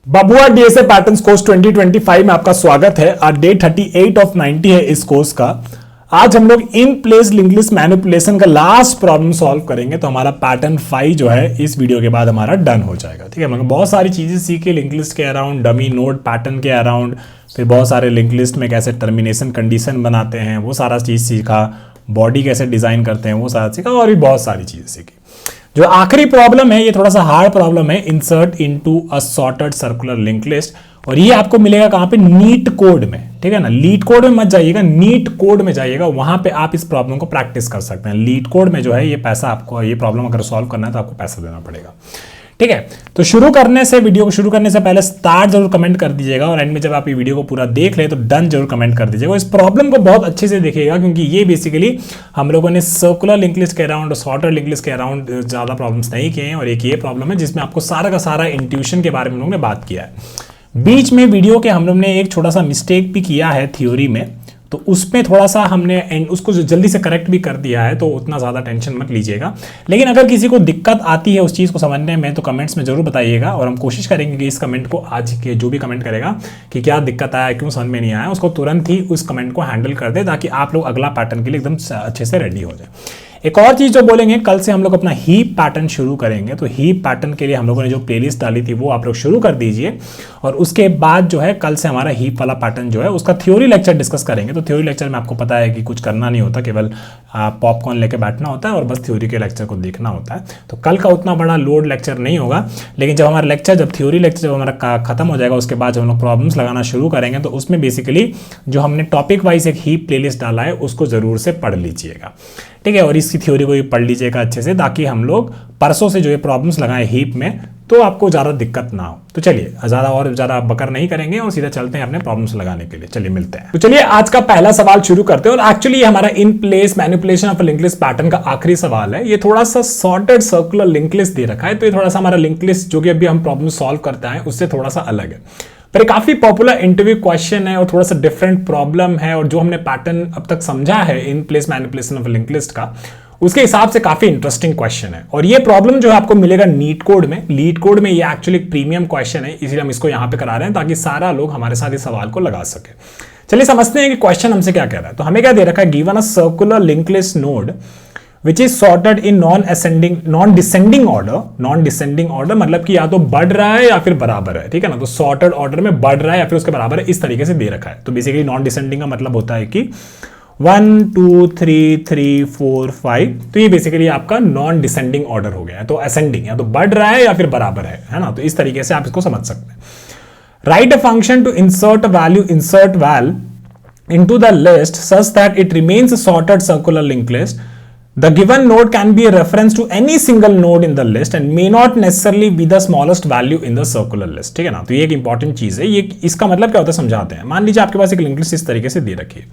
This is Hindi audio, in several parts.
बबुआ डीएसए पैटर्न्स कोर्स 2025 में आपका स्वागत है। आज डे 38 ऑफ 90 है इस कोर्स का। आज हम लोग in place link list manipulation का लास्ट प्रॉब्लम सॉल्व करेंगे, तो हमारा पैटर्न 5 जो है इस वीडियो के बाद हमारा डन हो जाएगा। ठीक है, मतलब बहुत सारी चीजें सीखी लिंक लिस्ट के अराउंड, डमी नोड पैटर्न के अराउंड, फिर बहुत सारे लिंक लिस्ट में कैसे टर्मिनेशन कंडीशन बनाते हैं वो सारा चीज सीखा, बॉडी कैसे डिजाइन करते हैं वो सारा सीखा, और भी बहुत सारी चीजें सीखी। जो आखिरी प्रॉब्लम है ये थोड़ा सा हार्ड प्रॉब्लम है, insert into a sorted circular link list, और ये आपको मिलेगा कहां पे? नीट कोड में। ठीक है ना, लीड कोड में मत जाइएगा, नीट कोड में जाइएगा, वहां पे आप इस प्रॉब्लम को प्रैक्टिस कर सकते हैं। लीड कोड में जो है ये पैसा आपको, ये प्रॉब्लम अगर सॉल्व करना है तो आपको पैसा देना पड़ेगा। ठीक है, तो शुरू करने से, वीडियो को शुरू करने से पहले स्टार्ट जरूर कमेंट कर दीजिएगा, और एंड में जब आप ये वीडियो को पूरा देख ले तो डन जरूर कमेंट कर दीजिएगा। इस प्रॉब्लम को बहुत अच्छे से देखिएगा, क्योंकि ये बेसिकली हम लोगों ने सर्कुलर लिंक लिस्ट के अराउंड और सॉर्टेड लिंक लिस्ट के अराउंड ज़्यादा प्रॉब्लम्स नहीं किए हैं, और एक ये प्रॉब्लम है जिसमें आपको सारा का सारा इंट्यूशन के बारे में हम लोगों ने बात किया है। बीच में वीडियो के हम लोग ने एक छोटा सा मिस्टेक भी किया है थ्योरी में, तो उसमें थोड़ा सा हमने उसको जल्दी से करेक्ट भी कर दिया है, तो उतना ज़्यादा टेंशन मत लीजिएगा। लेकिन अगर किसी को दिक्कत आती है उस चीज़ को समझने में तो कमेंट्स में जरूर बताइएगा, और हम कोशिश करेंगे कि इस कमेंट को, आज के जो भी कमेंट करेगा कि क्या दिक्कत आया, क्यों समझ में नहीं आया, उसको तुरंत ही उस कमेंट को हैंडल कर दे, ताकि आप लोग अगला पैटर्न के लिए एकदम अच्छे से रेडी हो जाए। एक और चीज जो बोलेंगे, कल से हम लोग अपना हीप पैटर्न शुरू करेंगे, तो हीप पैटर्न के लिए हम लोगों ने जो प्लेलिस्ट डाली थी वो आप लोग शुरू कर दीजिए, और उसके बाद जो है कल से हमारा हीप वाला पैटर्न जो है उसका थ्योरी लेक्चर डिस्कस करेंगे। तो थ्योरी लेक्चर में आपको पता है कि कुछ करना नहीं होता, केवल पॉपकॉर्न लेके बैठना होता है और बस थ्योरी के लेक्चर को देखना होता है। तो कल का उतना बड़ा लोड लेक्चर नहीं होगा, लेकिन जब हमारा लेक्चर, जब थ्योरी लेक्चर जब हमारा खत्म हो जाएगा, उसके बाद जब हम लोग प्रॉब्लम्स लगाना शुरू करेंगे, तो उसमें बेसिकली जो हमने टॉपिक वाइज एक हीप प्लेलिस्ट डाला है उसको जरूर से पढ़ लीजिएगा। ठीक है, और इसकी थ्योरी को भी पढ़ लीजिएगा अच्छे से, ताकि हम लोग परसों से जो ये प्रॉब्लम्स लगाए हीप में तो आपको ज़्यादा दिक्कत ना हो। तो चलिए ज़्यादा बकर नहीं करेंगे और सीधा चलते हैं अपने प्रॉब्लम्स लगाने के लिए। चलिए मिलते हैं। तो चलिए आज का पहला सवाल शुरू करते हैं, और एक्चुअली ये हमारा in place manipulation of link list pattern का आखिरी सवाल है। ये थोड़ा सा सॉर्टेड सर्कुलर लिंक लिस्ट दे रखा है, तो ये थोड़ा सा हमारा लिंक लिस्ट जो कि अभी हम प्रॉब्लम सॉल्व करते हैं उससे थोड़ा सा अलग है, पर काफी पॉपुलर इंटरव्यू क्वेश्चन है और थोड़ा सा डिफरेंट प्रॉब्लम है, और जो हमने पैटर्न अब तक समझा है in place manipulation of link list का, उसके हिसाब से काफी इंटरेस्टिंग क्वेश्चन है। और ये प्रॉब्लम जो है आपको मिलेगा नीट कोड में। लीड कोड में ये एक्चुअली प्रीमियम क्वेश्चन है, इसीलिए हम इसको यहां पे करा रहे हैं ताकि सारा लोग हमारे साथ इस सवाल को लगा सके। चलिए समझते हैं कि क्वेश्चन हमसे क्या कह रहा है। तो हमें क्या दे रखा है, given a circular link list node which is sorted in non descending order, मतलब कि या तो बढ़ रहा है या फिर बराबर है। ठीक है ना, तो सॉर्टेड ऑर्डर में बढ़ रहा है या फिर उसके बराबर है, इस तरीके से दे रखा है। तो बेसिकली नॉन डिसेंडिंग का मतलब होता है कि 1 2 3 3 4 5, तो ये बेसिकली आपका नॉन डिसेंडिंग ऑर्डर हो गया है। तो असेंडिंग, या तो बढ़ रहा है या फिर बराबर है ना, तो इस तरीके से आप इसको समझ सकते हैं। Write a function to insert value, insert val into the list such that it remains a sorted circular linked list. The given node can be a reference to any single node in the list and may not necessarily be the smallest value in the circular list. ठीक है ना, तो ये एक इंपॉर्टेंट चीज है। ये इसका मतलब क्या होता है समझाते हैं। मान लीजिए आपके पास एक लिंक लिस्ट इस तरीके से दे रखी है,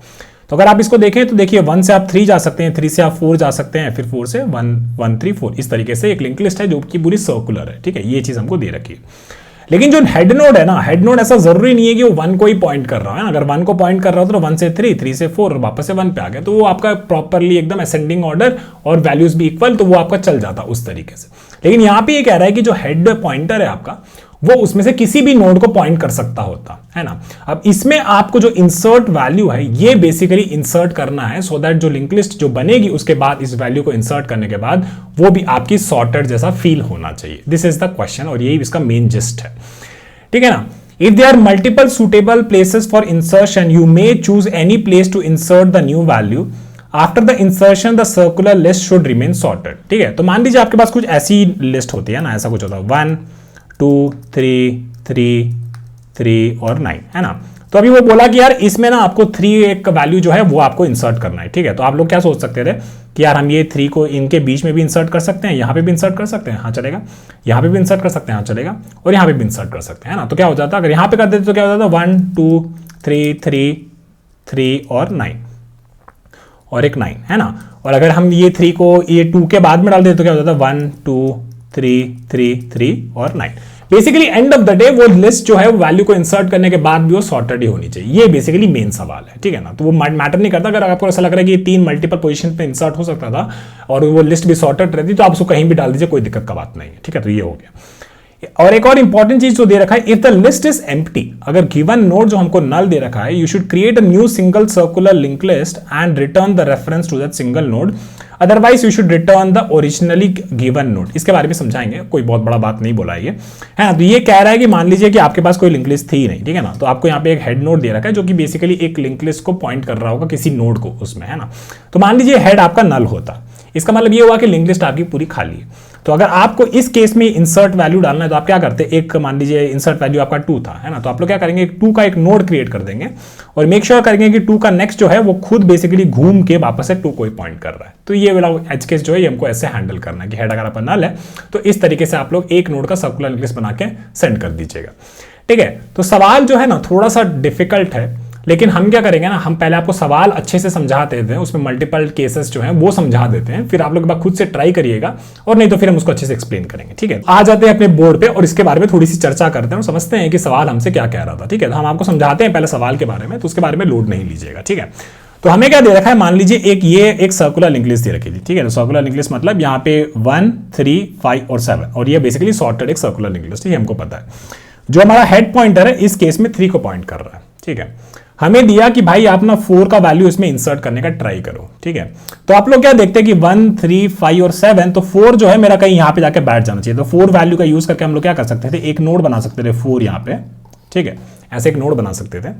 तो अगर आप इसको देखें तो देखिए 1 से आप 3 जा सकते हैं, 3 से आप 4 जा सकते हैं, फिर 4 से 1 1 3 4, इस तरीके से एक लिंक लिस्ट है जो कि पूरी सर्कुलर है। ठीक है, ये चीज हमको दे रखी है। लेकिन जो हेड नोड है ना, हेड नोड ऐसा जरूरी नहीं है कि वो 1 को ही पॉइंट कर रहा है। अगर 1 को पॉइंट कर रहा हो तो 1 से 3, 3 से 4 और वापस से 1 पे आ गया, तो वो आपका प्रॉपरली एकदम असेंडिंग ऑर्डर और वैल्यूज भी इक्वल, तो वो आपका चल जाता उस तरीके से। लेकिन यहां पे ये कह रहा है कि जो हेड पॉइंटर है आपका, वो उसमें से किसी भी नोड को पॉइंट कर सकता होता है ना। अब इसमें आपको जो इंसर्ट वैल्यू है ये बेसिकली इंसर्ट करना है, सो दैट जो लिंक लिस्ट जो बनेगी उसके बाद इस वैल्यू को इंसर्ट करने के बाद वो भी आपकी सॉर्टेड जैसा फील होना चाहिए। दिस इज द क्वेश्चन, और यही इसका मेन जिस्ट है। ठीक है ना, if there are multiple suitable places for insertion, you may choose any place to insert the new value. After the insertion, the circular list should remain sorted. ठीक है, तो मान लीजिए आपके पास कुछ ऐसी लिस्ट होती है ना, ऐसा कुछ होता है 1 2 3 3 3 और 9, है ना। तो अभी वो बोला कि यार इसमें ना आपको 3 एक वैल्यू जो है वो आपको इंसर्ट करना है। ठीक है, तो आप लोग क्या सोच सकते थे कि यार हम ये 3 को इनके बीच में भी इंसर्ट कर सकते हैं, यहाँ पे भी इंसर्ट कर सकते हैं, हाँ चलेगा, यहाँ पे भी इंसर्ट कर सकते हैं, हाँ चलेगा, और यहाँ पे भी इंसर्ट कर सकते हैं, है ना। तो क्या हो जाता, अगर यहाँ पे कर देते तो क्या हो जाता, 1 2 3 3 3 और 9 और एक 9, है ना। और अगर हम ये 3 को ये 2 के बाद में डाल देते तो क्या हो जाता, 1 2 3 3 3 और 9। Basically end of the day वो लिस्ट जो है वो वैल्यू को इंसर्ट करने के बाद भी वो सॉर्टेड ही होनी चाहिए। ये बेसिकली मेन सवाल है। ठीक है ना, तो वो मैटर नहीं करता। अगर आपको ऐसा लग रहा है कि 3 मल्टीपल पोजीशन पे इंसर्ट हो सकता था और वो लिस्ट भी सॉर्टेड रहती तो आप उसको कहीं भी डाल दीजिए, कोई दिक्कत का बात नहीं है। ठीक है, तो ये हो गया। और एक और इंपॉर्टेंट चीज जो दे रखा है, if the list is empty, अगर गिवन नोड जो हमको नल दे रखा है, you should create a new single circular link list and return the reference to that single node, otherwise you should return the originally given node. इसके बारे में समझाएंगे, कोई बहुत बड़ा बात नहीं बोला है ना। तो ये कह रहा है कि मान लीजिए कि आपके पास कोई लिंक लिस्ट थी नहीं, ठीक है ना, तो आपको यहाँ पे एक हेड नोड दे रखा है जो कि बेसिकली एक लिंक लिस्ट को पॉइंट कर रहा होगा किसी नोड को उसमें, है ना। तो मान लीजिए हेड आपका नल होता, इसका मतलब ये हुआ कि लिंक लिस्ट आपकी पूरी खाली है। तो अगर आपको इस केस में इंसर्ट वैल्यू डालना है तो आप क्या करते हैं, एक मान लीजिए इंसर्ट वैल्यू आपका 2 था, है ना, तो आप लोग क्या करेंगे, 2 का एक नोड क्रिएट कर देंगे और मेक श्योर करेंगे कि 2 का नेक्स्ट जो है वो खुद बेसिकली घूम के वापस से 2 को ही पॉइंट कर रहा है। तो ये वाला एज केस जो है हमको ऐसे हैंडल करना है कि हेड अगर आपका नल है तो इस तरीके से आप लोग एक नोड का सर्कुलर लिंक लिस्ट बना के सेंड कर दीजिएगा, ठीक है। तो सवाल जो है ना थोड़ा सा डिफिकल्ट है, लेकिन हम क्या करेंगे ना, हम पहले आपको सवाल अच्छे से समझा देते हैं, उसमें मल्टीपल केसेस जो हैं वो समझा देते हैं, फिर आप लोग खुद से ट्राई करिएगा और नहीं तो फिर हम उसको अच्छे से एक्सप्लेन करेंगे, ठीक है। आ जाते हैं अपने बोर्ड पे और इसके बारे में थोड़ी सी चर्चा करते हैं और समझते हैं कि सवाल हमसे क्या कह रहा था, ठीक है। तो हम आपको समझाते हैं पहले सवाल के बारे में, तो उसके बारे में लोड नहीं लीजिएगा, ठीक है। तो हमें क्या दे रखा है, मान लीजिए एक सर्कुलर लिंक लिस्ट दे रखी थी, ठीक है। तो सर्कुलर लिंक लिस्ट मतलब यहाँ पे 1, 3, 5 और 7, और ये बेसिकली सॉर्टेड एक सर्कुलर लिंक लिस्ट है, हमको पता है। जो हमारा हेड पॉइंटर है इस केस में 3 को पॉइंट कर रहा है, ठीक है। हमें दिया कि भाई आप ना 4 का वैल्यू इसमें इंसर्ट करने का ट्राई करो, ठीक है। तो आप लोग क्या देखते हैं कि 1, 3, 5 और 7, तो 4 जो है मेरा कहीं यहाँ पे जाके बैठ जाना चाहिए। तो 4 वैल्यू का यूज करके हम लोग क्या कर सकते थे, एक नोड बना सकते थे 4 यहाँ पे, ठीक है, ऐसे एक नोड बना सकते थे।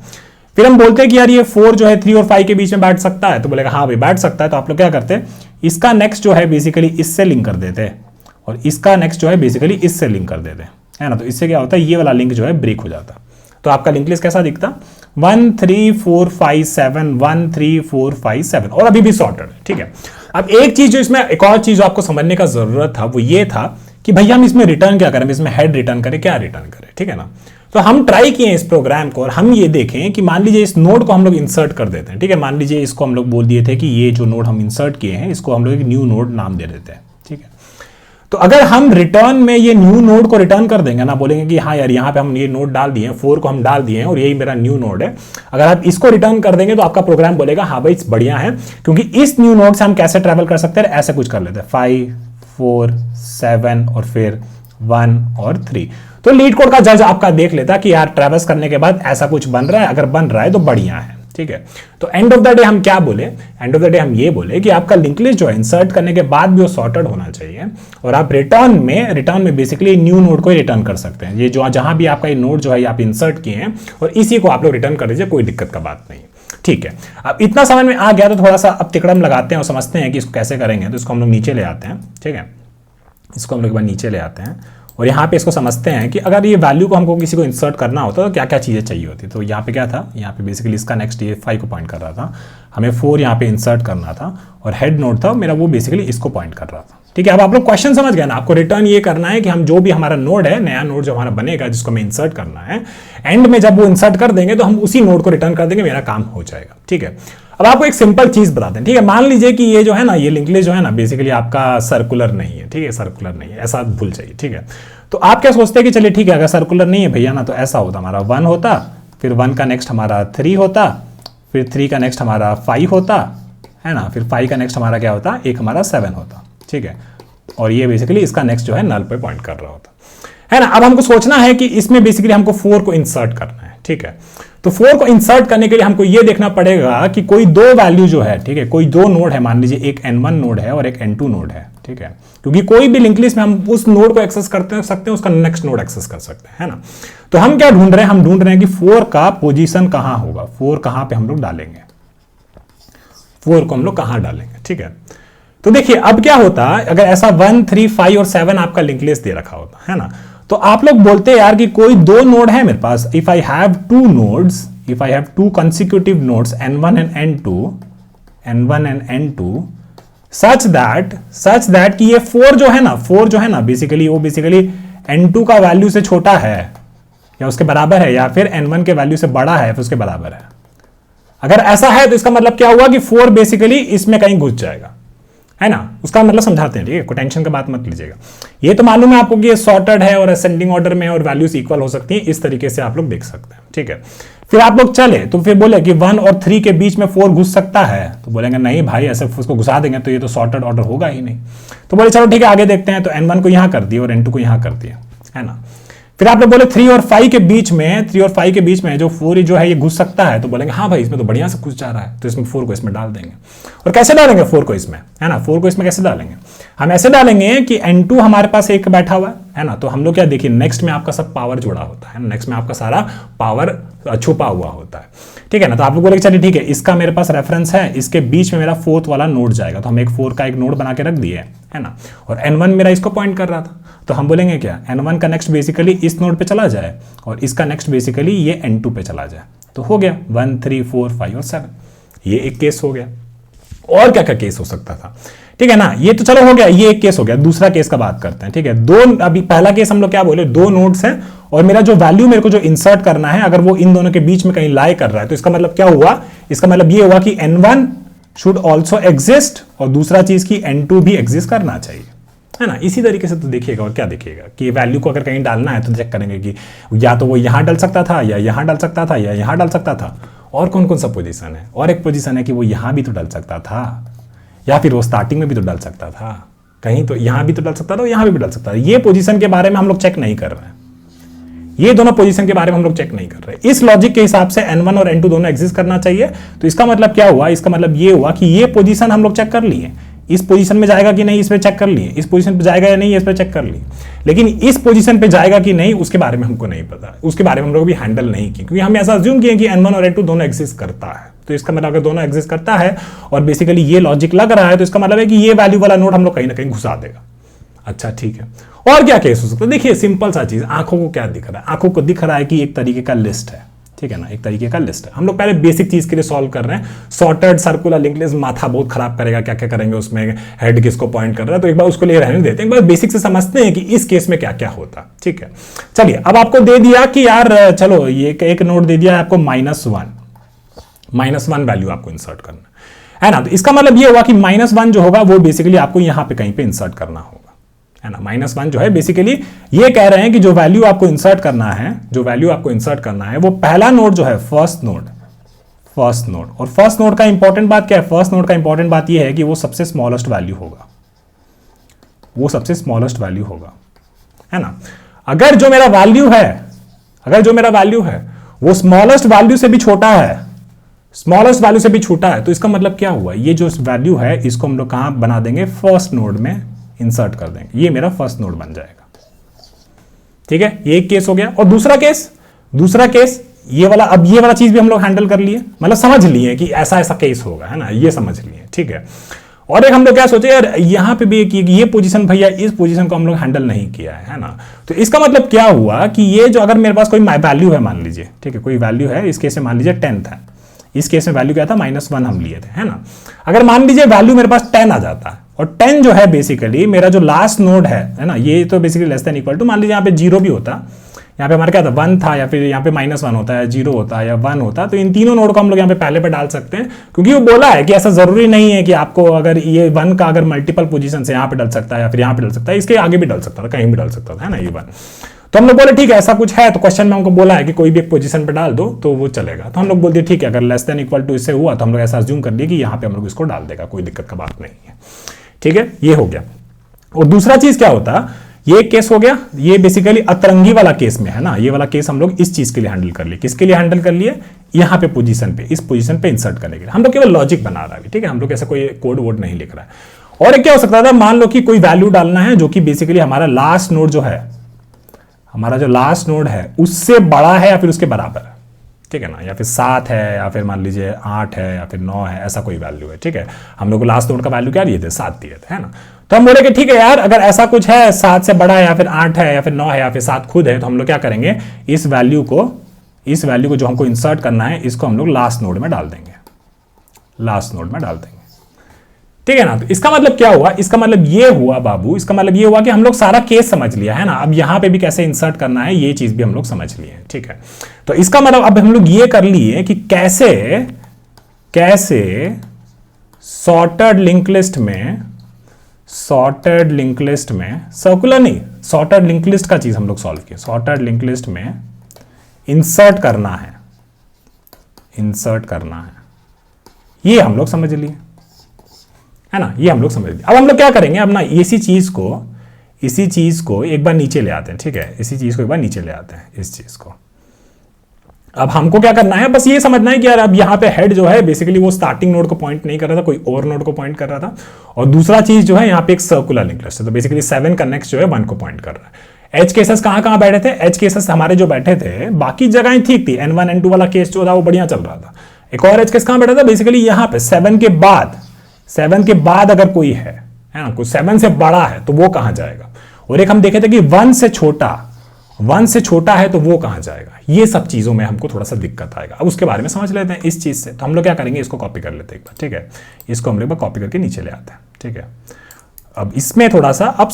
फिर हम बोलते हैं कि यार ये 4 जो है 3 और 5 के बीच में बैठ सकता है, तो बोलेगा हाँ भाई बैठ सकता है। तो आप लोग क्या करते हैं, इसका नेक्स्ट जो है बेसिकली इससे लिंक कर देते हैं और इसका नेक्स्ट जो है बेसिकली इससे लिंक कर देते हैं, है ना। तो इससे क्या होता है, ये वाला लिंक जो है ब्रेक हो जाता। तो आपका लिंक लिस्ट कैसा दिखता, 1, 3, 4, 5, 7, 1, 3, 4, 5, 7 और अभी भी सॉर्टेड, ठीक है। अब एक चीज जो इसमें, एक और चीज जो आपको समझने का जरूरत था वो ये था कि भैया हम इसमें रिटर्न क्या करें, इसमें हेड रिटर्न करें, क्या रिटर्न करें, ठीक है ना। तो हम ट्राई किए इस प्रोग्राम को और हम ये देखें कि मान लीजिए इस नोड को हम लोग इंसर्ट कर देते हैं, ठीक है। मान लीजिए इसको हम लोग बोल दिए थे कि ये जो नोड हम इंसर्ट किए हैं इसको हम लोग एक न्यू नोड नाम दे देते हैं, ठीक है। तो अगर हम रिटर्न में ये न्यू नोड को रिटर्न कर देंगे ना, बोलेंगे कि हाँ यार यहाँ पे हम ये नोड डाल दिए हैं, 4 को हम डाल दिए हैं और यही मेरा न्यू नोड है, अगर आप इसको रिटर्न कर देंगे तो आपका प्रोग्राम बोलेगा हाँ भाई बढ़िया है, क्योंकि इस न्यू नोड से हम कैसे ट्रैवल कर सकते हैं, ऐसे कुछ कर लेते हैं 5, 4, 7 और फिर 1 और 3। तो लीड कोड का जज आपका देख लेता कि यार ट्रैवल्स करने के बाद ऐसा कुछ बन रहा है, अगर बन रहा है तो बढ़िया है, ठीक है। तो एंड ऑफ द डे हम क्या बोले, एंड ऑफ द डे हम ये बोले कि आपका लिंक लिस्ट जो है इंसर्ट करने के बाद भी वो सॉर्टेड होना चाहिए और आप रिटर्न में बेसिकली न्यू नोड को ही रिटर्न कर सकते हैं। ये जो जहां भी आपका ये नोड जो है आप इंसर्ट किए हैं और इसी को आप लोग रिटर्न कर दीजिए, कोई दिक्कत का बात नहीं, ठीक है। अब इतना समझ में आ गया तो थोड़ा सा अब तिकड़म लगाते हैं और समझते हैं कि इसको कैसे करेंगे। तो इसको हम लोग नीचे ले आते हैं, ठीक है, इसको हम लोग एक बार नीचे ले आते हैं और यहाँ पे इसको समझते हैं कि अगर ये वैल्यू को हमको किसी को इंसर्ट करना होता तो क्या क्या चीज़ें चाहिए होती। तो यहाँ पे क्या था, यहाँ पे बेसिकली इसका नेक्स्ट ये 5 को पॉइंट कर रहा था, हमें 4 यहाँ पे इंसर्ट करना था और हेड नोड था मेरा वो बेसिकली इसको पॉइंट कर रहा था, ठीक है। अब आप लोग क्वेश्चन समझ गए ना, आपको रिटर्न ये करना है कि हम जो भी हमारा नोड है, नया नोड जो हमारा बनेगा जिसको हमें इंसर्ट करना है, एंड में जब वो इंसर्ट कर देंगे तो हम उसी नोड को रिटर्न कर देंगे, मेरा काम हो जाएगा, ठीक है। अब आपको एक सिंपल चीज बताते हैं, ठीक है। मान लीजिए कि ये जो है ना, ये लिंक लिस्ट जो है ना बेसिकली आपका सर्कुलर नहीं है, ठीक है, सर्कुलर नहीं है, ऐसा भूल जाइए, ठीक है। तो आप क्या सोचते हैं कि चलिए ठीक है, अगर सर्कुलर नहीं है भैया ना, तो ऐसा होता, हमारा 1 होता, फिर 1 का नेक्स्ट हमारा 3 होता, फिर 3 का नेक्स्ट हमारा 5 होता, है ना, फिर 5 का नेक्स्ट हमारा क्या होता, एक हमारा 7 होता, ठीक है। और ये बेसिकली इसका नेक्स्ट जो है नल पे पॉइंट कर रहा होता, है ना। अब हमको सोचना है कि इसमें बेसिकली हमको 4 को इंसर्ट करना है, ठीक है। तो 4 को इंसर्ट करने के लिए हमको ये देखना पड़ेगा कि कोई 2 वैल्यू जो है, ठीक है, कोई 2 नोड है, मान लीजिए एक n1 नोड है और एक n2 नोड है, ठीक है। क्योंकि कोई भी लिंक लिस्ट में हम उस नोड को एक्सेस करते सकते हैं, उसका नेक्स्ट नोड एक्सेस कर सकते हैं, है ना। तो हम क्या ढूंढ रहे हैं, हम ढूंढ रहे हैं कि 4 का पोजीशन कहां होगा, 4 कहां पे हम लोग डालेंगे, 4 को हम लोग कहां डालेंगे, ठीक है। तो देखिए अब क्या होता है, अगर ऐसा 1, 3, 5 और 7 आपका लिंक लिस्ट दे रखा होता है ना, तो आप लोग बोलते हैं यार कि कोई 2 नोड है मेरे पास, if I have 2 nodes, if I have 2 consecutive nodes n1 and n2 such that कि ये 4 जो है ना बेसिकली वो बेसिकली n2 का वैल्यू से छोटा है या उसके बराबर है, या फिर n1 के वैल्यू से बड़ा है फिर उसके बराबर है। अगर ऐसा है तो इसका मतलब क्या हुआ कि 4 बेसिकली इसमें कहीं घुस जाएगा, है ना। उसका मतलब समझाते हैं, ठीक है, कोई टेंशन का बात मत लीजिएगा। ये तो मालूम है आपको कि ये सॉर्टेड है और असेंडिंग ऑर्डर में और वैल्यूज इक्वल हो सकती हैं, इस तरीके से आप लोग देख सकते हैं, ठीक है। फिर आप लोग चले तो फिर बोले कि 1 और 3 के बीच में 4 घुस सकता है, तो बोलेंगे नहीं भाई ऐसे उसको घुसा देंगे तो ये तो सॉर्टेड ऑर्डर होगा ही नहीं। तो बोले चलो ठीक है आगे देखते हैं, तो n1 को यहां कर दिया और n2 को यहां कर दिया, है ना। फिर आप लोग बोले 3 और 5 के बीच में, 3 और 5 के बीच में जो 4 जो है ये घुस सकता है, तो बोलेंगे हाँ भाई इसमें तो बढ़िया से घुस जा रहा है, तो इसमें 4 को इसमें डाल देंगे। और कैसे डालेंगे 4 को इसमें, है ना, 4 को इसमें कैसे डालेंगे, हम ऐसे डालेंगे कि n2 हमारे पास एक बैठा हुआ है ना, तो हम लोग क्या देखिए नेक्स्ट में आपका सब पावर जुड़ा होता है, नेक्स्ट में आपका सारा पावर छुपा हुआ होता है, ठीक है ना। तो आप लोग बोलेंगे चलिए ठीक है, इसका मेरे पास रेफरेंस है, इसके बीच में मेरा 4th वाला नोड जाएगा, तो हम एक 4 का एक नोड बना के रख दिए है ना, और n1 मेरा इसको पॉइंट कर रहा था, तो हम बोलेंगे क्या, n1 का नेक्स्ट बेसिकली इस नोड पे चला जाए और इसका नेक्स्ट बेसिकली ये n2 पे चला जाए, तो हो गया 1 3 4 5 और 7, ये एक केस हो गया। और क्या क्या केस हो सकता था, ठीक है ना, ये तो चलो हो गया, ये एक केस हो गया। दूसरा केस का बात करते हैं, ठीक है। अभी पहला केस हम लोग क्या बोले, 2 नोड्स हैं और मेरा जो वैल्यू मेरे को जो इंसर्ट करना है अगर वो इन दोनों के बीच में कहीं लाई कर रहा है, तो इसका मतलब क्या हुआ, इसका मतलब ये हुआ कि n1 शुड ऑल्सो एग्जिस्ट और दूसरा चीज की n2 भी एग्जिस्ट करना चाहिए, है ना। इसी तरीके से तो देखिएगा, और क्या देखिएगा कि वैल्यू को अगर कहीं डालना है तो चेक करेंगे कि या तो वो यहां डाल सकता था, या यहां डाल सकता था, या यहां डाल सकता था, और कौन कौन सा पोजीशन है, और एक पोजीशन है कि वो यहां भी तो डाल सकता था, या फिर वो स्टार्टिंग में भी तो डाल सकता था, कहीं तो यहां भी तो डाल सकता था, यहां भी डाल सकता था। ये पोजीशन के बारे में हम लोग चेक नहीं कर रहे हैं, ये दोनों पोजीशन के बारे में हम लोग चेक नहीं कर रहे। इस लॉजिक के हिसाब से n1 और n2 दोनों एग्जिस्ट करना चाहिए, तो इसका मतलब क्या हुआ, इसका मतलब ये हुआ कि ये पोजीशन हम लोग चेक कर लिए, इस पोजीशन में जाएगा कि नहीं इस पे चेक कर लिए, इस पोजीशन पे जाएगा या नहीं इस पे चेक कर लिए, लेकिन इस पोजीशन पे जाएगा कि नहीं उसके बारे में हमको नहीं पता, उसके बारे में हम लोग भी हैंडल नहीं की, क्योंकि हम ऐसा अज्यूम किए कि n1 और n2 दोनों एग्जिस्ट करता है। तो इसका मतलब अगर दोनों एग्जिस्ट करता है और बेसिकली ये लॉजिक लग रहा है, तो इसका मतलब है कि ये वैल्यू वाला नोड हम लोग कहीं ना कहीं घुसा देगा। अच्छा ठीक है, और क्या केस हो सकता है, देखिए सिंपल सा चीज, आंखों को क्या दिख रहा है, आंखों को दिख रहा है कि एक तरीके का लिस्ट है, ठीक है ना, एक तरीके का लिस्ट है। हम लोग पहले बेसिक चीज के लिए सॉल्व कर रहे हैं, सॉर्टेड सर्कुलर लिंक्ड लिस्ट माथा बहुत खराब करेगा, क्या क्या करेंगे उसमें, हेड किसको पॉइंट कर रहा है, तो एक बार उसको ले रहने देते हैं, एक बार बेसिक से समझते हैं कि इस केस में क्या क्या होता, ठीक है। चलिए अब आपको दे दिया कि यार चलो ये एक नोड दे दिया है आपको -1 वैल्यू आपको इंसर्ट करना है ना, तो इसका मतलब ये हुआ कि -1 जो होगा वो बेसिकली आपको यहां पे कहीं पे इंसर्ट करना होगा, है ना। -1 जो है बेसिकली ये कह रहे हैं कि जो वैल्यू आपको इंसर्ट करना है, जो वैल्यू आपको इंसर्ट करना है वो पहला नोड जो है फर्स्ट नोड, और फर्स्ट नोड का इंपॉर्टेंट बात क्या है, फर्स्ट नोड का इंपॉर्टेंट बात ये है कि वो सबसे स्मॉलेस्ट वैल्यू होगा, वो सबसे स्मॉलेस्ट वैल्यू होगा, है ना। अगर जो मेरा वैल्यू है वो स्मॉलेस्ट वैल्यू से भी छोटा है, स्मॉलेस्ट वैल्यू से भी छोटा है, तो इसका मतलब क्या हुआ, ये जो वैल्यू है इसको हम लोग कहां बना देंगे, फर्स्ट नोड में इंसर्ट कर देंगे, ये मेरा फर्स्ट नोड बन जाएगा, ठीक है। ये एक केस हो गया। और दूसरा केस ये वाला, अब ये वाला चीज भी हम लोग हैंडल कर लिए, मतलब समझ लिए कि ऐसा ऐसा केस होगा, है ना, ये समझ लिए, ठीक है। और एक हम लोग क्या सोचे यार, यहां पे भी ये पोजीशन भैया, इस पोजीशन को हम लोग हैंडल नहीं किया है ना, तो इसका मतलब क्या हुआ कि ये जो अगर मेरे पास कोई वैल्यू है मान लीजिए, ठीक है, कोई वैल्यू है, इस केस में मान लीजिए 10 था, इस केस में वैल्यू क्या था, -1 हम लिए थे, है ना। अगर मान लीजिए वैल्यू मेरे पास 10 आ जाता है, और 10 जो है बेसिकली मेरा जो लास्ट नोड है ना, ये तो basically less than equal to, मान लीजिए यहाँ पे 0 भी होता, यहाँ पे हमारा क्या था 1 था, या फिर यहाँ पे -1 होता है, 0 होता है या 1 होता, तो इन तीनों नोड को हम लोग यहाँ पे पहले पे डाल सकते हैं, क्योंकि वो बोला है कि ऐसा जरूरी नहीं है कि आपको अगर ये 1 का अगर मल्टीपल पोजीशन से यहाँ पे डाल सकता है या फिर यहाँ पे डाल सकता है, इसके आगे भी डाल सकता था, कहीं भी डाल सकता था, है ना, ये 1। तो हम लोग बोले ठीक है ऐसा कुछ है, तो क्वेश्चन में हमको बोला है कि कोई भी एक पोजीशन पे डाल दो तो वो चलेगा, तो हम लोग बोल दिए ठीक है, अगर लेस देन इक्वल टू इससे हुआ तो हम लोग ऐसा अज्यूम कर लिए कि यहाँ पे हम लोग इसको डाल देगा, कोई दिक्कत का बात नहीं है, ठीक है, ये हो गया। और दूसरा चीज क्या होता, ये केस हो गया, ये बेसिकली अतरंगी वाला केस में है ना, ये वाला केस हम लोग इस चीज के लिए हैंडल कर लिए, किसके लिए हैंडल कर लिए, यहाँ पे पोजीशन पे, इस पोजीशन पे इंसर्ट करने के लिए हम लोग केवल लॉजिक बना रहा है, ठीक है, हम लोग ऐसा कोई कोड वोड नहीं लिख रहा है। और एक क्या हो सकता था, मान लो कि कोई वैल्यू डालना है जो कि बेसिकली हमारा लास्ट नोड जो है, हमारा जो लास्ट नोड है उससे बड़ा है या फिर उसके बराबर है, ठीक है ना, या फिर 7 है या फिर मान लीजिए 8 है या फिर 9 है, ऐसा कोई वैल्यू है, ठीक है। हम लोग को लास्ट नोड का वैल्यू क्या दिए थे, 7 दिए थे, है ना। तो हम बोले कि ठीक है यार, अगर ऐसा कुछ है 7 से बड़ा है या फिर 8 है या फिर 9 है या फिर 7 खुद है, तो हम लोग क्या करेंगे, इस वैल्यू को जो हमको इंसर्ट करना है इसको हम लोग लास्ट नोड में डाल देंगे, ठीक है ना। तो इसका मतलब क्या हुआ, इसका मतलब ये हुआ बाबू, इसका मतलब ये हुआ कि हम लोग सारा केस समझ लिया है ना, अब यहां पे भी कैसे इंसर्ट करना है ये चीज भी हम लोग समझ लिए, ठीक है। तो इसका मतलब अब हम लोग ये कर लिए कि कैसे सॉर्टेड लिंक लिस्ट में सर्कुलर नहीं, सॉर्टेड लिंक लिस्ट का चीज हम लोग सॉल्व किया, सॉर्टेड लिंक लिस्ट में इंसर्ट करना है, ये हम लोग समझ लिए, है ना, ये हम लोग समझ लिए। अब हम लोग क्या करेंगे, अब ना इसी चीज को इसी चीज को एक बार नीचे ले आते हैं, ठीक है, इसी चीज को एक बार नीचे ले आते हैं, इस चीज को। अब हमको क्या करना है, बस ये समझना है कि यार अब यहाँ पे हेड जो है बेसिकली वो स्टार्टिंग नोड को पॉइंट नहीं कर रहा था, कोई और नोड को पॉइंट कर रहा था, और दूसरा चीज जो है यहाँ पे एक सर्कुलर लिंक लिस्ट है, तो बेसिकली 7 का नेक्स्ट जो है 1 को पॉइंट कर रहा है। एज केसेस कहाँ बैठे थे, एज केसेस हमारे जो बैठे थे बाकी जगह ठीक थी, N1 N2 वाला केस जो था वो बढ़िया चल रहा था। एक और एज केस कहाँ बैठा था, बेसिकली यहाँ पे 7 के बाद अगर कोई है ना, कोई 7 से बड़ा है तो वो कहाँ जाएगा, और एक हम देखे थे कि 1 से छोटा है तो वो कहां जाएगा। ये सब चीजों में हमको थोड़ा सा दिक्कत आएगा। अब उसके बारे में समझ लेते हैं इस चीज से। तो हम लोग क्या करेंगे, इसको कॉपी कर लेते हैं एक बार, ठीक है, इसको हम लोग कॉपी करके नीचे ले आते हैं, ठीक है। अब इसमें थोड़ा सा अब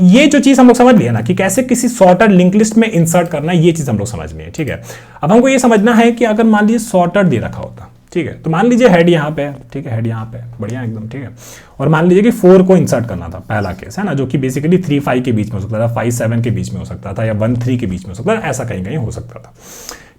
ये जो चीज हम लोग समझ लिया ना कि कैसे किसी सॉर्टेड लिंक लिस्ट में इंसर्ट करना है, ये चीज हम लोग समझनी है, ठीक है। अब हमको ये समझना है कि अगर मान लीजिए सॉर्टेड दे रखा होता, ठीक है, तो मान लीजिए हेड यहाँ पे, ठीक है, हेड यहाँ पे बढ़िया एकदम, ठीक है, और मान लीजिए कि 4 को इंसर्ट करना था, पहला केस है ना, जो कि बेसिकली 3-5 के बीच में हो सकता था, 5-7 के बीच में हो सकता था, या 1-3 के बीच में हो सकता था, ऐसा कहीं हो सकता था,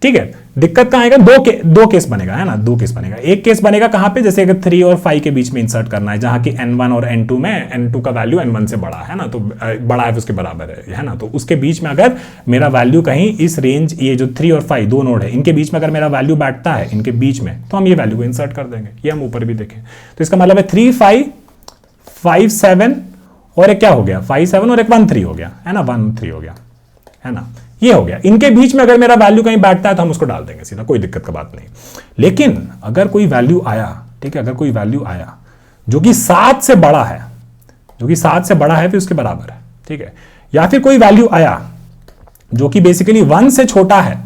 ठीक है। दिक्कत कहाँ आएगा, दो केस बनेगा, है ना, 2 केस बनेगा। एक केस बनेगा कहाँ पे, जैसे अगर 3 और 5 के बीच में इंसर्ट करना है, जहां कि N1 और N2 में N2 का वैल्यू N1 से बड़ा है ना, तो बड़ा है उसके बराबर है ना, तो उसके बीच में अगर मेरा वैल्यू कहीं इस रेंज, ये जो 3 और 5 दो नोड है, इनके बीच में अगर मेरा वैल्यू बैठता है इनके बीच में, तो हम ये वैल्यू को इंसर्ट कर देंगे। ये हम ऊपर भी देखें तो इसका मतलब है 3, 5, 5, 7 और एक क्या हो गया, 5, 7 और एक 1, 3 हो गया, है ना, 1, 3 हो गया, है ना, ये हो गया। इनके बीच में अगर मेरा वैल्यू कहीं बैठता है तो हम उसको डाल देंगे सीधा, कोई दिक्कत का बात नहीं। लेकिन अगर कोई वैल्यू आया, ठीक है, अगर कोई वैल्यू आया जो कि 7 से बड़ा है, जो कि 7 से बड़ा है फिर उसके बराबर है, ठीक है, या फिर कोई वैल्यू आया जो कि बेसिकली 1 से छोटा है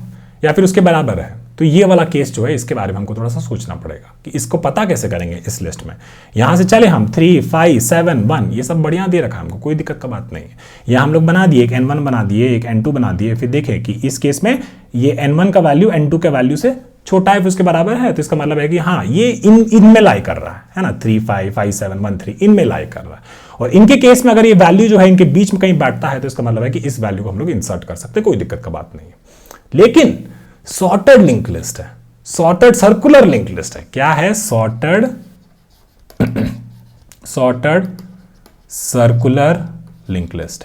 या फिर उसके बराबर है, तो ये वाला केस जो है इसके बारे में हमको थोड़ा सा सोचना पड़ेगा कि इसको पता कैसे करेंगे इस लिस्ट में। यहां से चले हम 3, 5, 7, 1, ये सब बढ़िया दे रखा है हमको, कोई दिक्कत का बात नहीं है। यहां हम लोग बना दिए, एक N1 बना दिए, एक N2 बना दिए, फिर देखें कि इस केस में ये N1 का वैल्यू N2 के वैल्यू से छोटा है फिर उसके बराबर है, तो इसका मतलब है कि हाँ ये इनमें लाई कर रहा है ना, 3, 5, 5, 7, 1, 3 इनमें लाई कर रहा है। और इनके केस में अगर ये वैल्यू जो है इनके बीच में कहीं बैठता है तो इसका मतलब है कि इस वैल्यू को हम लोग इंसर्ट कर सकते हैं, कोई दिक्कत का बात नहीं है। लेकिन सॉर्टेड लिंक लिस्ट है, सॉर्टेड सर्कुलर लिंक लिस्ट है, क्या है, सॉर्टेड सर्कुलर लिंक लिस्ट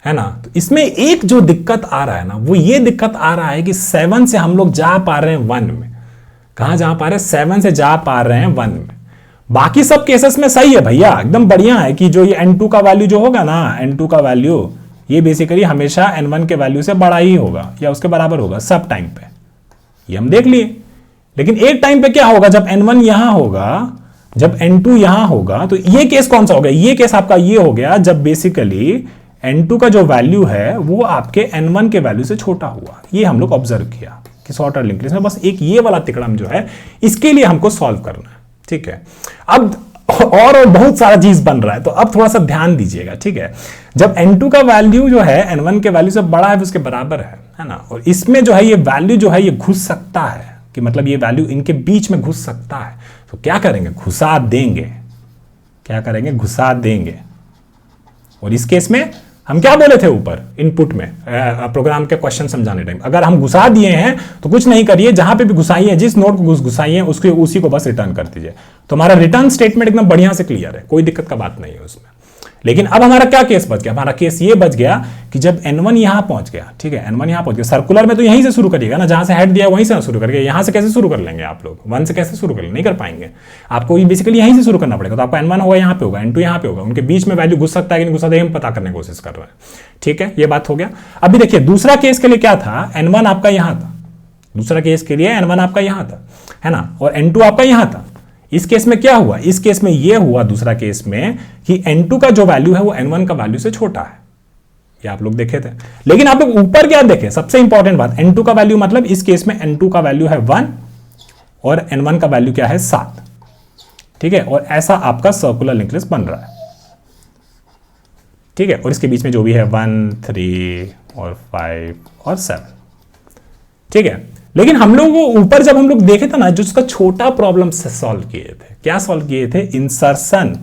है ना। तो इसमें एक जो दिक्कत आ रहा है ना, वो ये दिक्कत आ रहा है कि 7 से हम लोग जा पा रहे हैं 1 में। कहां जा पा रहे हैं, 7 से जा पा रहे हैं 1 में। बाकी सब केसेस में सही है भैया, एकदम बढ़िया है कि जो ये N2 का वैल्यू जो होगा ना, N2 का वैल्यू ये बेसिकली हमेशा N1 के वैल्यू से बड़ा ही होगा या उसके बराबर होगा सब टाइम पे, ये हम देख लिए। लेकिन एक टाइम पे क्या होगा, जब N1 यहां होगा, जब N2 यहां होगा, तो ये केस कौन सा हो गया, ये केस आपका ये हो गया जब बेसिकली N2 का जो वैल्यू है वो आपके N1 के वैल्यू से छोटा हुआ। ये हम लोग ऑब्जर्व किया कि सॉर्टेड लिंक लिस्ट में बस एक ये वाला तिकड़म जो है इसके लिए हमको सॉल्व करना है, ठीक है। अब और बहुत सारा चीज बन रहा है, तो अब थोड़ा सा ध्यान दीजिएगा, ठीक है। जब N2 का वैल्यू जो है N1 के वैल्यू से बड़ा है उसके बराबर है ना, और इसमें जो है ये वैल्यू जो है ये घुस सकता है, कि मतलब ये वैल्यू इनके बीच में घुस सकता है, तो क्या करेंगे, घुसा देंगे। क्या करेंगे, घुसा देंगे। और इस केस में हम क्या बोले थे ऊपर इनपुट में प्रोग्राम के क्वेश्चन समझाने टाइम, अगर हम घुसा दिए हैं तो कुछ नहीं करिए, जहां पे भी घुसाइए, जिस नोड को घुसाइए उसके उसी को बस रिटर्न कर दीजिए, तो हमारा रिटर्न स्टेटमेंट एकदम बढ़िया से क्लियर है, कोई दिक्कत का बात नहीं है उसमें। लेकिन अब हमारा क्या केस बच गया, हमारा केस ये बच गया कि जब N1 यहां पहुंच गया, ठीक है, N1 यहां पहुंच गया, सर्कुलर में तो यहीं से शुरू करिएगा ना, जहां से हेड दिया वहीं से शुरू करिए। यहां से कैसे शुरू कर लेंगे आप लोग, 1 से कैसे शुरू कर लेंगे, नहीं कर पाएंगे, आपको बेसिकली यहीं से शुरू करना पड़ेगा। तो आपका N1 होगा यहाँ पे होगा, N2 यहाँ पे होगा, उनके बीच में वैल्यू घुस सकता है कि नहीं घुस सकता है हम पता करने की कोशिश कर रहे हैं, ठीक है, ये बात हो गया। अभी देखिए दूसरा केस के लिए क्या था, N1 आपका यहां था, दूसरा केस के लिए N1 आपका यहां था, है ना, और N2 आपका यहां था। इस केस में क्या हुआ, इस केस में यह हुआ दूसरा केस में कि N2 का जो वैल्यू है वो N1 का वैल्यू से छोटा है, ये आप लोग देखे थे। लेकिन आप लोग ऊपर क्या देखे, सबसे इंपॉर्टेंट बात, N2 का वैल्यू मतलब इस केस में N2 का वैल्यू है 1 और N1 का वैल्यू क्या है 7, ठीक है, और ऐसा आपका सर्कुलर लिंक लिस्ट बन रहा है, ठीक है। और इसके बीच में जो भी है 1, 3 और 5 और 7, ठीक है। लेकिन हम लोग वो ऊपर जब हम लोग देखे थे ना, जो उसका छोटा प्रॉब्लम से सॉल्व किए थे, क्या सॉल्व किए थे, insertion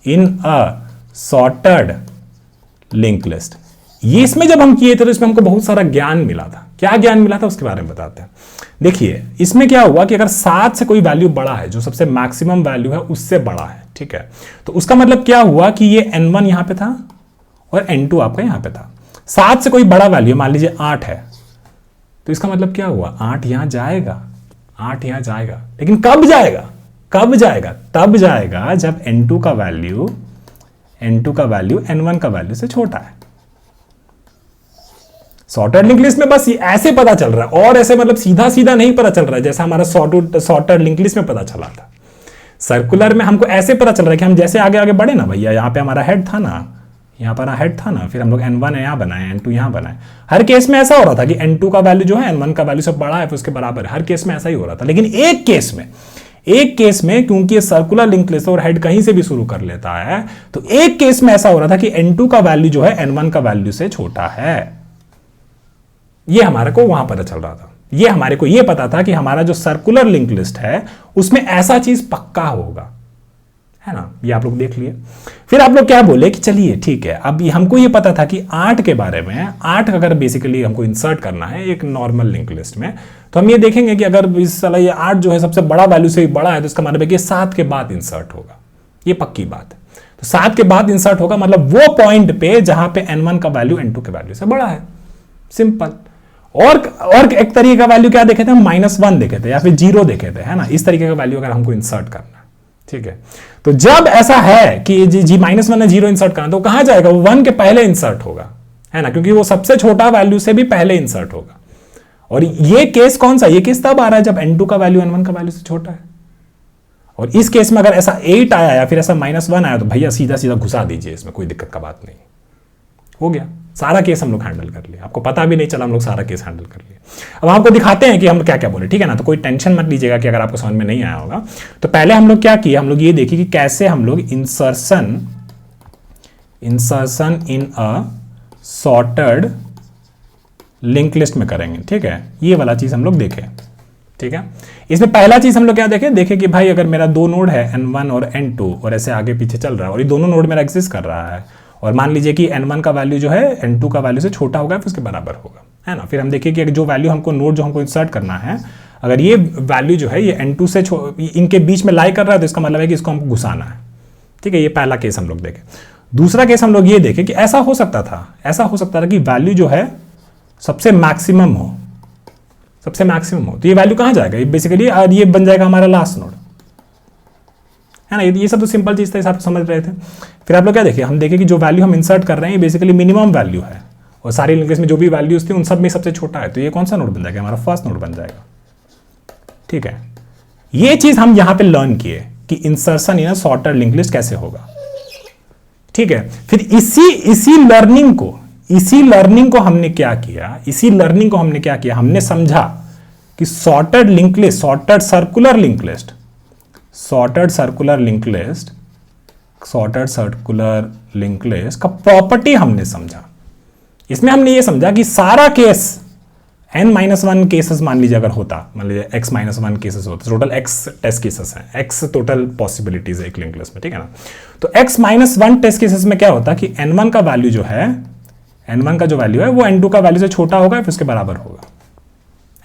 in a sorted link list. ये इसमें जब हम किए थे तो इसमें हमको बहुत सारा ज्ञान मिला था। क्या ज्ञान मिला था उसके बारे में बताते हैं। देखिए इसमें क्या हुआ कि अगर 7 से कोई वैल्यू बड़ा है, जो सबसे मैक्सिमम वैल्यू है उससे बड़ा है, ठीक है, तो उसका मतलब क्या हुआ कि ये N1 यहां पे था और n2 आपका यहां पे था। 7 से कोई बड़ा वैल्यू मान लीजिए 8 है, तो इसका मतलब क्या हुआ, 8 यहां जाएगा, 8 यहां जाएगा, लेकिन कब जाएगा, कब जाएगा, तब जाएगा जब n2 का वैल्यू n1 का वैल्यू से छोटा है। सॉर्टेड लिंक लिस्ट में बस ऐसे पता चल रहा है, और ऐसे मतलब सीधा सीधा नहीं पता चल रहा है जैसा हमारा सॉर्टेड लिंक लिस्ट में पता चला था। सर्कुलर में हमको ऐसे पता चल रहा है कि हम जैसे आगे आगे बढ़े ना भैया, यहां पे हमारा हेड था ना, यहाँ पर हेड था ना, फिर हम लोग n1 यहाँ बनाए, n2 यहाँ बनाए। हर केस में ऐसा हो रहा था कि n2 का वैल्यू जो है n1 का वैल्यू से बड़ा है, फिर उसके बराबर है। हर केस में ऐसा ही हो रहा था। लेकिन एक केस में क्योंकि ये सर्कुलर लिंक लिस्ट और हेड कहीं से भी शुरू कर लेता है, तो एक केस में ऐसा हो रहा था कि n2 का वैल्यू जो है n1 का वैल्यू से छोटा है। ये हमारे को वहां पता चल रहा था। ये हमारे को ये पता था कि हमारा जो सर्कुलर लिंक लिस्ट है उसमें ऐसा चीज पक्का होगा, है ना। ये आप लोग देख लिए। फिर आप लोग क्या बोले कि चलिए ठीक है, अब हमको ये पता था कि 8 के बारे में, 8 अगर बेसिकली हमको इंसर्ट करना है एक नॉर्मल लिंक लिस्ट में, तो हम ये देखेंगे कि अगर इस साला ये 8 जो है सबसे बड़ा वैल्यू से बड़ा है, तो इसका मतलब है कि 7 के बाद इंसर्ट होगा। ये पक्की बात है। तो 7 के बाद इंसर्ट होगा मतलब वो पॉइंट पे जहां पे n1 का वैल्यू n2 के वैल्यू से बड़ा है। सिंपल। और एक तरीके का वैल्यू क्या देखे थे हम, -1 देखे थे या फिर 0 देखे थे, है ना। इस तरीके का वैल्यू अगर हमको इंसर्ट करना है, ठीक है। तो जब ऐसा है कि जी -1 ने 0 इंसर्ट करना, तो कहां जाएगा, वो 1 के पहले इंसर्ट होगा, है ना, क्योंकि वो सबसे छोटा वैल्यू से भी पहले इंसर्ट होगा। और ये केस कौन सा, ये केस तब आ रहा है जब n2 का वैल्यू n1 का वैल्यू से छोटा है। और इस केस में अगर ऐसा 8 आया या फिर ऐसा -1 आया, तो भैया सीधा सीधा घुसा दीजिए, इसमें कोई दिक्कत का बात नहीं। हो गया, सारा केस हम लोग हैंडल कर लिया। आपको पता भी नहीं चला, हम लोग सारा केस हैंडल कर लिया। अब आपको दिखाते हैं कि हम क्या क्या बोले, ठीक है ना। तो कोई टेंशन मत लीजिएगा कि अगर आपको समझ में नहीं आया होगा। तो पहले हम लोग क्या किए, हम लोग ये देखिए कि कैसे हम लोग insertion in a sorted link list में करेंगे, ठीक है। ये वाला चीज हम लोग देखें, ठीक है। इसमें पहला चीज हम लोग क्या देखें कि भाई अगर मेरा 2 नोड है n1 और n2 और ऐसे आगे पीछे चल रहा है, और ये दोनों नोड मेरा एग्जिस्ट कर रहा है, और मान लीजिए कि n1 का वैल्यू जो है n2 का वैल्यू से छोटा होगा, फिर उसके बराबर होगा, है ना। फिर हम देखिए कि जो वैल्यू हमको नोड जो हमको इंसर्ट करना है, अगर ये वैल्यू जो है ये n2 से इनके बीच में लाई कर रहा है, तो इसका मतलब है कि इसको हमको घुसाना है, ठीक है। ये पहला केस हम लोग देखें। दूसरा केस हम लोग ये देखें कि ऐसा हो सकता था कि वैल्यू जो है सबसे मैक्सिमम हो, तो ये वैल्यू कहां जाएगा, ये बेसिकली ये बन जाएगा हमारा लास्ट नोड, है ना। ये सब तो सिंपल चीज था, आप समझ रहे थे। फिर आप लोग क्या देखें, हम देखें कि जो वैल्यू हम इंसर्ट कर रहे हैं ये बेसिकली मिनिमम वैल्यू है, और सारी लिंक लिस्ट में जो भी वैल्यूज थी उन सब में सबसे छोटा है, तो ये कौन सा नोड बन जाएगा, हमारा फर्स्ट नोड बन जाएगा, ठीक है। ये चीज हम यहां पे लर्न किए कि insertion in a sorted link list कैसे होगा, ठीक है। फिर इसी लर्निंग को हमने क्या किया, हमने समझा कि सॉर्टेड सर्कुलर लिंक लिस्ट का प्रॉपर्टी हमने समझा। इसमें हमने ये समझा कि सारा केस n-1 केसेस मान लीजिए अगर होता, मान लीजिए x-1 केसेस होते, टोटल x टेस्ट केसेस हैं, x टोटल पॉसिबिलिटीज है एक लिंक लिस्ट में, ठीक है ना। तो x-1 टेस्ट केसेस में क्या होता कि n1 का वैल्यू जो है, n1 का जो वैल्यू है वो n2 का वैल्यू से छोटा होगा, फिर उसके बराबर होगा,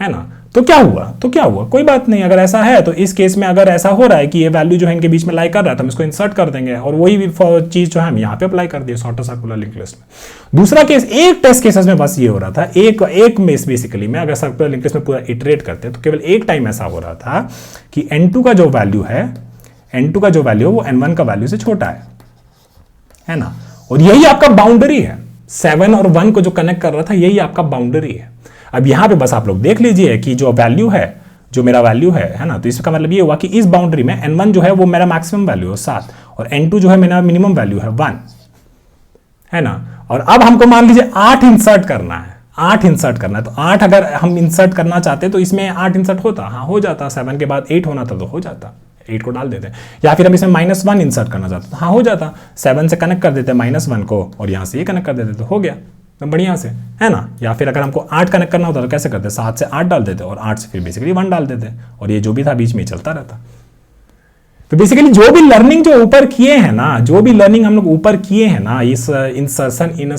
है ना। तो क्या हुआ, कोई बात नहीं। अगर ऐसा है तो इस केस में अगर ऐसा हो रहा है कि ये वैल्यू जो है इनके बीच में लाई कर रहा है, तो हम इसको इंसर्ट कर देंगे, और वही चीज जो है हम यहाँ पे अप्लाई कर दिए सॉर्टेड सर्कुलर लिंक लिस्ट में। दूसरा केस, एक टेस्ट केसेस में बस ये हो रहा था, एक में बेसिकली में अगर सर्कुलर लिंक लिस्ट में पूरा इटरेट करते तो केवल एक टाइम ऐसा हो रहा था कि n2 का जो वैल्यू है वो n1 का वैल्यू से छोटा है ना। और यही आपका बाउंड्री है, 7 और 1 को जो कनेक्ट कर रहा था, यही आपका बाउंड्री है। अब यहां पे बस आप लोग देख लीजिए कि जो मेरा वैल्यू है ना, तो इसका मतलब ये हुआ कि इस बाउंड्री में n1 जो है वो मेरा मैक्सिमम वैल्यू है 7, और n2 जो है मेरा मिनिमम वैल्यू है 1, है ना। और अब हमको मान लीजिए 8 इंसर्ट करना है, तो 8 अगर हम इंसर्ट करना चाहते तो इसमें 8 इंसर्ट होता, हाँ हो जाता। 7 के बाद 8 होना था तो हो जाता, 8 को डाल देते। या फिर हम इसमें -1 इंसर्ट करना चाहते तो हाँ हो जाता, 7 से कनेक्ट कर देते -1 को, और यहां से ये कनेक्ट कर देते तो हो गया तो बढ़िया से, है ना। या फिर अगर हमको 8 कनेक्ट करना होता तो कैसे करते, 7 से 8 डाल देते, और 8 से फिर बेसिकली 1 डाल देते, और ये जो भी था बीच में चलता रहता। तो बेसिकली जो भी लर्निंग हम लोग ऊपर किए हैं ना, इस insertion in a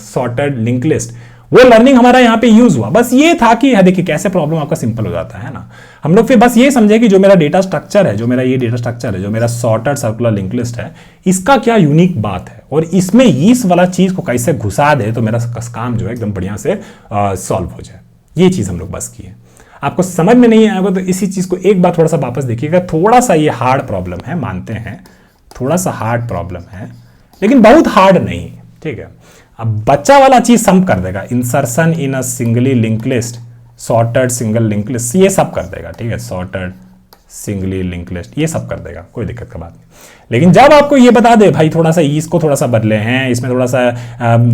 sorted link list, वो लर्निंग हमारा यहाँ पे यूज हुआ। बस ये था कि देखिए कैसे प्रॉब्लम आपका सिंपल हो जाता है ना। हम लोग फिर बस ये समझे कि जो मेरा डेटा स्ट्रक्चर है, जो मेरा सॉर्टेड सर्कुलर लिंक लिस्ट है, इसका क्या यूनिक बात है, और इसमें इस वाला चीज को कैसे घुसा दे तो मेरा काम जो है एकदम बढ़िया से सॉल्व हो जाए। ये चीज हम लोग बस की है। आपको समझ में नहीं आएगा तो इसी चीज को एक बार थोड़ा सा वापस देखिएगा। थोड़ा सा ये हार्ड प्रॉब्लम है, मानते हैं थोड़ा सा हार्ड प्रॉब्लम है, लेकिन बहुत हार्ड नहीं, ठीक है। अब बच्चा वाला चीज सम कर देगा, insertion in a singly link list, sorted single link list, ये सब कर देगा, ठीक है। सॉर्टेड सिंगली लिंक लिस्ट ये सब कर देगा, कोई दिक्कत का बात नहीं। लेकिन जब आपको ये बता दे भाई थोड़ा सा इसको थोड़ा सा बदले हैं, इसमें थोड़ा सा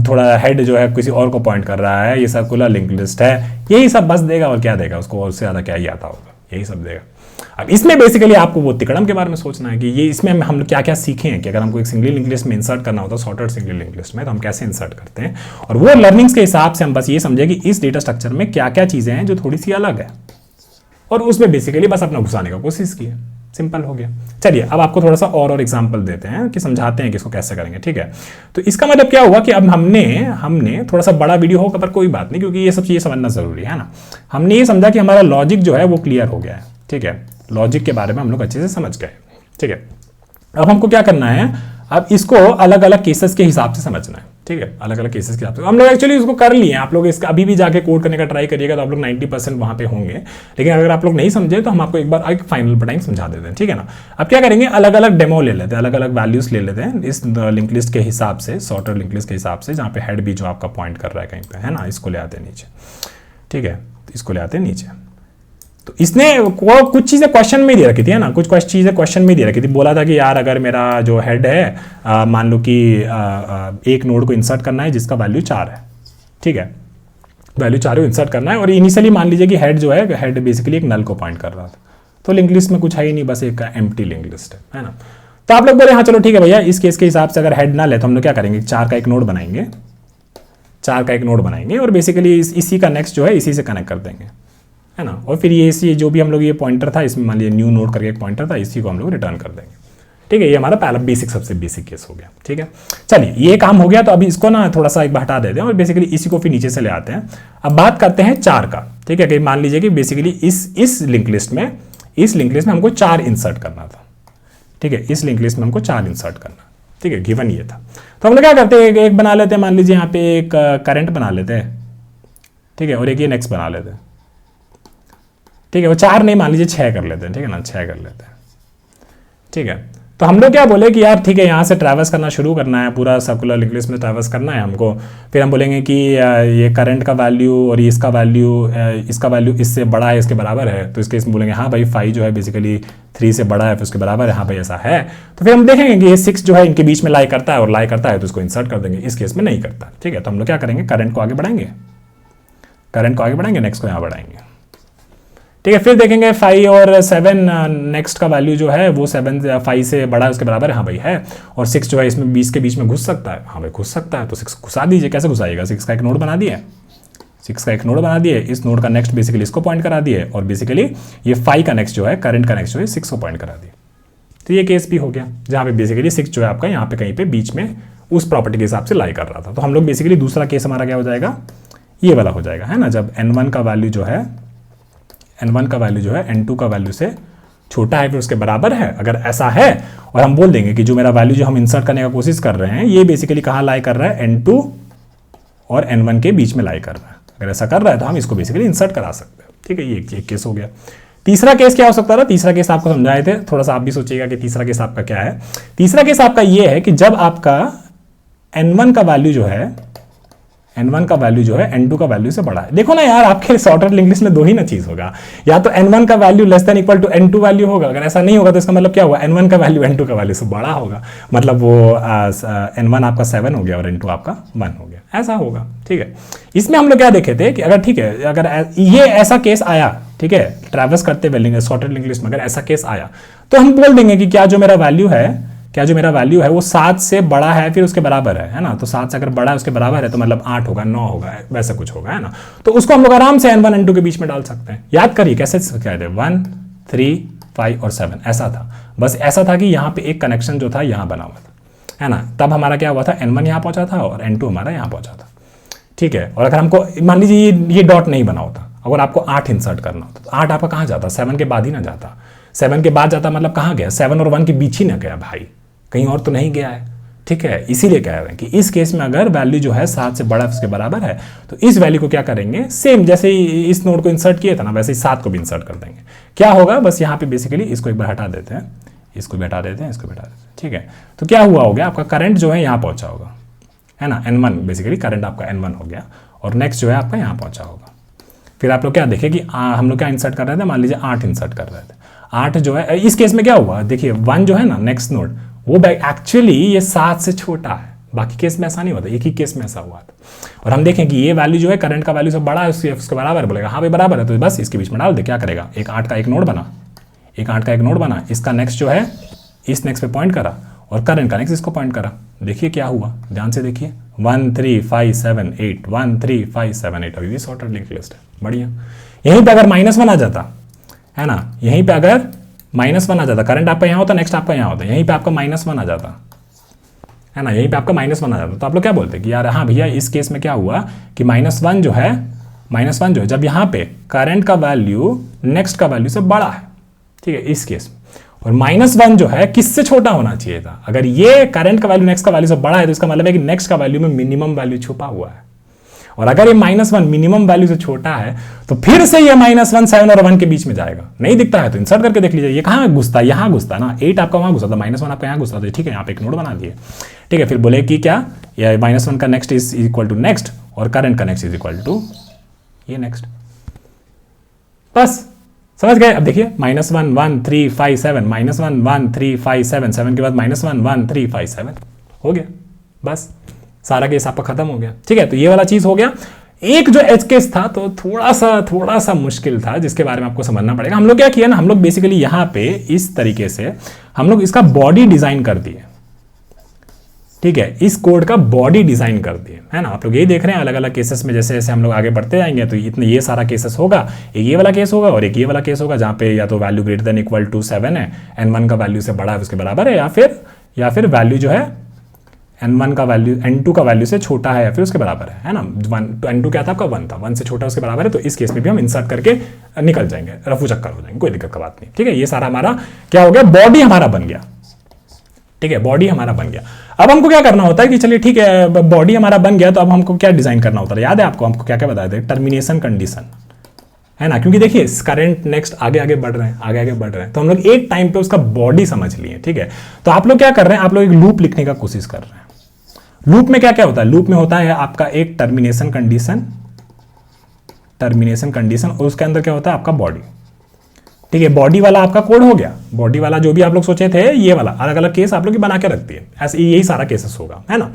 थोड़ा हेड जो है किसी और को पॉइंट कर रहा है, ये सर्कुलर लिंक लिस्ट है, यही सब बस देगा और क्या देगा उसको, और उससे ज्यादा क्या ही आता होगा, यही सब देगा। अब इसमें बेसिकली आपको वो तिकड़म के बारे में सोचना है कि ये इसमें हम लोग क्या क्या सीखे हैं कि अगर हमको एक सिंगली लिंक लिस्ट में इंसर्ट करना होता है, सॉर्टेड सिंगली लिंक लिस्ट में, तो हम कैसे इंसर्ट करते हैं, और वो लर्निंग्स के हिसाब से हम बस ये समझे कि इस डेटा स्ट्रक्चर में क्या क्या चीजें हैं जो थोड़ी सी अलग है, और उसमें बेसिकली बस अपना घुसाने का कोशिश की है। सिंपल हो गया। चलिए अब आपको थोड़ा सा और एग्जांपल देते हैं कि समझाते हैं कि इसको कैसे करेंगे, ठीक है। तो इसका मतलब क्या हुआ कि अब हमने थोड़ा सा बड़ा वीडियो होगा पर कोई बात नहीं, क्योंकि ये सब चीजें समझना जरूरी है ना। हमने ये समझा कि हमारा लॉजिक जो है वो क्लियर हो गया है, ठीक है। लॉजिक के बारे में हम लोग अच्छे से समझ गए, ठीक है। अब हमको क्या करना है, अब इसको अलग अलग केसेस के हिसाब से समझना है, ठीक है। अलग अलग केसेस के हिसाब से हम लोग एक्चुअली इसको कर लिए हैं। आप लोग इसका अभी भी जाके कोड करने का ट्राई करिएगा तो आप लोग 90% वहां पे होंगे, लेकिन अगर आप लोग नहीं समझे तो हम आपको एक बार एक फाइनल टाइम समझा देते हैं, ठीक है ना। अब क्या करेंगे, अलग अलग डेमो ले लेते हैं, अलग अलग वैल्यूज ले लेते हैं इस लिंक लिस्ट के हिसाब से, सॉर्टेड लिंक लिस्ट के हिसाब से, जहाँ पे हेड भी जो आपका पॉइंट कर रहा है कहीं पे, है ना। इसको ले आते हैं नीचे, ठीक है, इसको ले आते हैं नीचे। तो इसने कुछ चीजें क्वेश्चन में दे रखी थी, है ना, कुछ चीजें क्वेश्चन में दे रखी थी। बोला था कि यार अगर मेरा जो हेड है मान लो कि एक नोड को इंसर्ट करना है जिसका वैल्यू 4 है, ठीक है, वैल्यू 4 को इंसर्ट करना है, और इनिशियली मान लीजिए कि हेड जो है, हेड बेसिकली एक नल को पॉइंट कर रहा था, तो लिंक लिस्ट में कुछ है ही नहीं, बस एक एम्प्टी लिंक लिस्ट है ना। तो आप लोग बोले हाँ चलो ठीक है भैया, इस केस के हिसाब से अगर हेड नल है तो हम लोग क्या करेंगे, 4 का एक नोड बनाएंगे, 4 का एक नोड बनाएंगे, और बेसिकली इसी का नेक्स्ट जो है इसी से कनेक्ट कर देंगे, है ना। और फिर ये इसी जो भी हम लोग ये पॉइंटर था, इसमें मान लीजिए न्यू नोड करके एक पॉइंटर था, इसी को हम लोग रिटर्न कर देंगे, ठीक है। ये हमारा पहला बेसिक सबसे बेसिक केस हो गया, ठीक है। चलिए ये काम हो गया, तो अभी इसको ना थोड़ा सा एक बार हटा देते हैं और बेसिकली इसी को फिर नीचे से ले आते हैं। अब बात करते हैं 4 का, ठीक है। कि मान लीजिए कि बेसिकली इस लिंक लिस्ट में हमको 4 इंसर्ट करना था, ठीक है। इस लिंक लिस्ट में हमको 4 इंसर्ट करना, ठीक है, गिवन ये था। तो हम लोग क्या करते हैं, एक बना लेते हैं, मान लीजिए यहाँ पे एक करंट बना लेते हैं, ठीक है, और एक ये नेक्स्ट बना लेते हैं, ठीक है। वो 4 नहीं, मान लीजिए 6 कर लेते हैं, ठीक है ना, 6 कर लेते हैं, ठीक है। तो हम लोग क्या बोले कि यार ठीक है, यहाँ से ट्रैवर्स करना शुरू करना है, पूरा सर्कुलर लिंक लिस्ट में ट्रैवर्स करना है हमको। फिर हम बोलेंगे कि ये करंट का वैल्यू और इसका वैल्यू इससे बड़ा है, इसके बराबर है, तो इसके इसमें बोलेंगे हाँ भाई 5 जो है बेसिकली 3 से बड़ा है, फिर उसके बराबर है, हाँ भाई ऐसा है। तो फिर हम देखेंगे कि ये 6 जो है इनके बीच में लाई करता है, और लाई करता है तो इसको इंसर्ट कर देंगे, इस केस में नहीं करता, ठीक है। तो हम लोग क्या करेंगे, करंट को आगे बढ़ाएंगे, नेक्स्ट को यहाँ बढ़ाएंगे, ठीक है। फिर देखेंगे 5 और 7, नेक्स्ट का वैल्यू जो है वो 5 से बड़ा है, उसके बराबर है, हाँ भाई है। और 6 जो है इसमें 20 के बीच में घुस सकता है, हाँ भाई घुस सकता है, तो 6 घुसा दीजिए। कैसे घुसाइएगा, 6 का एक नोड बना दिए, 6 का एक नोड बना दिए, इस नोड का नेक्स्ट बेसिकली इसको पॉइंट करा दिए, और बेसिकली ये 5 का नेक्स्ट जो है, करंट का नेक्स्ट जो है 6 को पॉइंट करा दिए। तो ये केस भी हो गया जहाँ पे बेसिकली 6 जो है आपका यहाँ पे कहीं पे बीच में उस प्रॉपर्टी के हिसाब से लाई कर रहा था। तो हम लोग बेसिकली दूसरा केस हमारा क्या हो जाएगा, ये वाला हो जाएगा, है ना। जब n1 का वैल्यू जो है n2 का वैल्यू से छोटा है फिर उसके बराबर है, अगर ऐसा है, और हम बोल देंगे कि जो मेरा वैल्यू जो हम इंसर्ट करने का कोशिश कर रहे हैं ये बेसिकली कहाँ लाई कर रहा है, n2 और n1 के बीच में लाई कर रहा है। अगर ऐसा कर रहा है तो हम इसको बेसिकली इंसर्ट करा सकते हैं, ठीक है। ये एक केस हो गया। तीसरा केस क्या हो सकता था, तीसरा केस आपको समझाए थे, थोड़ा सा आप भी सोचिएगा कि तीसरा केस आपका क्या है। तीसरा केस आपका ये है कि जब आपका n1 का वैल्यू जो है n2 का वैल्यू से बड़ा है। देखो ना यार, आपके सॉर्टेड लिंक लिस्ट में दो ही ना चीज होगा, या तो n1 का value less than equal to n2 value होगा। अगर ऐसा नहीं होगा तो इसका मतलब क्या हुआ, n1 का वैल्यू n2 का वैल्यू से बड़ा होगा, मतलब वो n1 आपका 7 हो गया और n2 आपका 1 हो गया, ऐसा होगा, ठीक है। इसमें हम लोग क्या देखे थे कि अगर ठीक है, अगर ये ऐसा केस आया, ठीक है, ट्रैवर्स करते हुए सॉर्टेड लिंक लिस्ट में अगर ऐसा केस आया तो हम बोल देंगे कि क्या जो मेरा वैल्यू है वो 7 से बड़ा है फिर उसके बराबर है ना। तो 7 से अगर बड़ा है उसके बराबर है तो मतलब 8 होगा, 9 होगा, वैसा कुछ होगा, है ना। तो उसको हम लोग आराम से n1 n2 के बीच में डाल सकते हैं। याद करिए कैसे कहते हैं, 1 3 5 और 7 ऐसा था। बस ऐसा था कि यहाँ पे एक कनेक्शन जो था यहाँ बना हुआ था, है ना। तब हमारा क्या हुआ था, n1 यहाँ पहुंचा था और n2 हमारा यहाँ पहुंचा था, ठीक है। और अगर हमको मान लीजिए ये डॉट नहीं बना होता, अगर आपको 8 इंसर्ट करना होता तो 8 आपका कहाँ जाता, 7 के बाद ही ना जाता। 7 के बाद जाता मतलब कहाँ गया, 7 और 1 के बीच ही ना गया भाई, कहीं और तो नहीं गया है। ठीक है, इसीलिए कह रहे हैं कि इस केस में अगर वैल्यू जो है 7 से बड़ा उसके बराबर है तो इस वैल्यू को क्या करेंगे, सेम जैसे ही इस नोड को इंसर्ट किया था ना वैसे ही 7 को भी इंसर्ट कर देंगे। क्या होगा, बस यहाँ पे बेसिकली इसको एक बार हटा देते हैं, इसको भी हटा देते हैं, इसको भी हटा देते हैं। ठीक है, तो क्या हुआ हो गया, आपका करंट जो है यहाँ पहुंचा होगा, है ना, N1 बेसिकली करंट आपका N1 हो गया, और नेक्स्ट जो है आपका यहाँ पहुंचा होगा। फिर आप लोग क्या देखें कि हम लोग क्या इंसर्ट कर रहे थे, मान लीजिए 8 इंसर्ट कर रहे थे। 8 जो है इस केस में क्या हुआ, देखिए 1 जो है ना नेक्स्ट नोड वो एक्चुअली ये 7 से छोटा है, बाकी केस में ऐसा नहीं होता, एक ही केस में ऐसा हुआ था। और हम देखें कि ये वैल्यू जो है करंट का वैल्यू से बड़ा है, उसके बराबर बोलेगा, हाँ भाई बराबर है, तो बस इसके बीच में डाल दे। क्या करेगा, एक 8 का एक नोड बना, एक 8 का एक नोड बना, इसका नेक्स्ट जो है इस नेक्स्ट पे पॉइंट करा और करंट का नेक्स्ट इसको पॉइंट करा। देखिए क्या हुआ, ध्यान से देखिए, 1 3 5 7 8 1 3 5 7 8, अभी भी सॉर्टेड लिंक लिस्ट है, बढ़िया। यहीं पे अगर -1 आ जाता है ना, यहीं पे अगर -1 आ जाता, करंट आपका यहाँ होता, नेक्स्ट आपका यहाँ होता, यहीं पे आपका -1 आ जाता है ना, यहीं पे आपका -1 आ जाता, तो आप लोग क्या बोलते कि यार हाँ भैया इस केस में क्या हुआ कि -1 जो है जब यहाँ पे करंट का वैल्यू नेक्स्ट का वैल्यू से बड़ा है, ठीक है, इस केस में, और -1 जो है किससे छोटा होना चाहिए था। अगर ये करंट का वैल्यू नेक्स्ट का वैल्यू से बड़ा है तो इसका मतलब है कि नेक्स्ट का वैल्यू में मिनिमम वैल्यू छुपा हुआ है, और अगर ये -1 मिनिमम वैल्यू से छोटा है तो फिर से ये -1 7 और 1 के बीच में जाएगा। नहीं दिखता है तो इंसर्ट करके देख लीजिए, ये कहाँ घुसता है, यहाँ घुसता ना, 8 आपका वहाँ घुसा था, -1 आपका यहाँ घुसा था, ठीक है, यहाँ पे एक नोड बना दिए। ठीक है, फिर बोले कि क्या, ये -1 का next is equal to next और करंट का नेक्स्ट इज इक्वल टू ये नेक्स्ट, बस समझ गए। अब देखिए -1 1 3 5 7, -1 1 3 5 7, 7 के बाद -1 1 3 5 7 हो गया, बस सारा केस आपका खत्म हो गया। ठीक है, तो ये वाला चीज हो गया। एक जो एज केस था तो थोड़ा सा मुश्किल था, जिसके बारे में आपको समझना पड़ेगा। हम लोग क्या किया ना, हम लोग बेसिकली यहाँ पे इस तरीके से हम लोग इसका बॉडी डिजाइन कर दिए। ठीक है, इस कोड का बॉडी डिजाइन कर दिए, है ना। आप लोग यही देख रहे हैं अलग अलग केसेस में, जैसे जैसे हम लोग आगे बढ़ते जाएंगे तो इतने ये सारा केसेस होगा, एक ये वाला केस होगा और एक ये वाला केस होगा, जहाँ पे या तो value greater than equal to 7 है, N1 का वैल्यू से बड़ा है उसके बराबर है, या फिर वैल्यू जो है N1 का वैल्यू N2 का वैल्यू से छोटा है या फिर उसके बराबर है ना। N2 क्या था आपका 1 था, 1 से छोटा उसके बराबर है, तो इस केस में भी हम इंसर्ट करके निकल जाएंगे, रफू चक्कर हो जाएंगे, कोई दिक्कत का बात नहीं। ठीक है, ये सारा हमारा क्या हो गया, बॉडी हमारा बन गया। ठीक है, बॉडी हमारा बन गया। अब हमको क्या करना होता है कि चलिए ठीक है, बॉडी हमारा बन गया, तो अब हमको क्या डिजाइन करना होता है, याद है आपको हमको क्या क्या बताया था, टर्मिनेशन कंडीशन, है ना। क्योंकि देखिए करंट नेक्स्ट आगे आगे बढ़ रहे हैं, तो हम लोग एक टाइम पे उसका बॉडी समझ लिए। ठीक है, तो आप लोग क्या कर रहे हैं, आप लोग एक लूप लिखने का कोशिश कर रहे हैं। लूप में क्या क्या होता है, लूप में होता है आपका एक टर्मिनेशन कंडीशन और उसके अंदर क्या होता है आपका बॉडी। ठीक है, बॉडी वाला आपका कोड हो गया, बॉडी वाला जो भी आप लोग सोचे थे, ये वाला अलग अलग केस आप लोग बना के रखती है, ऐसे यही सारा केसेस होगा, है ना।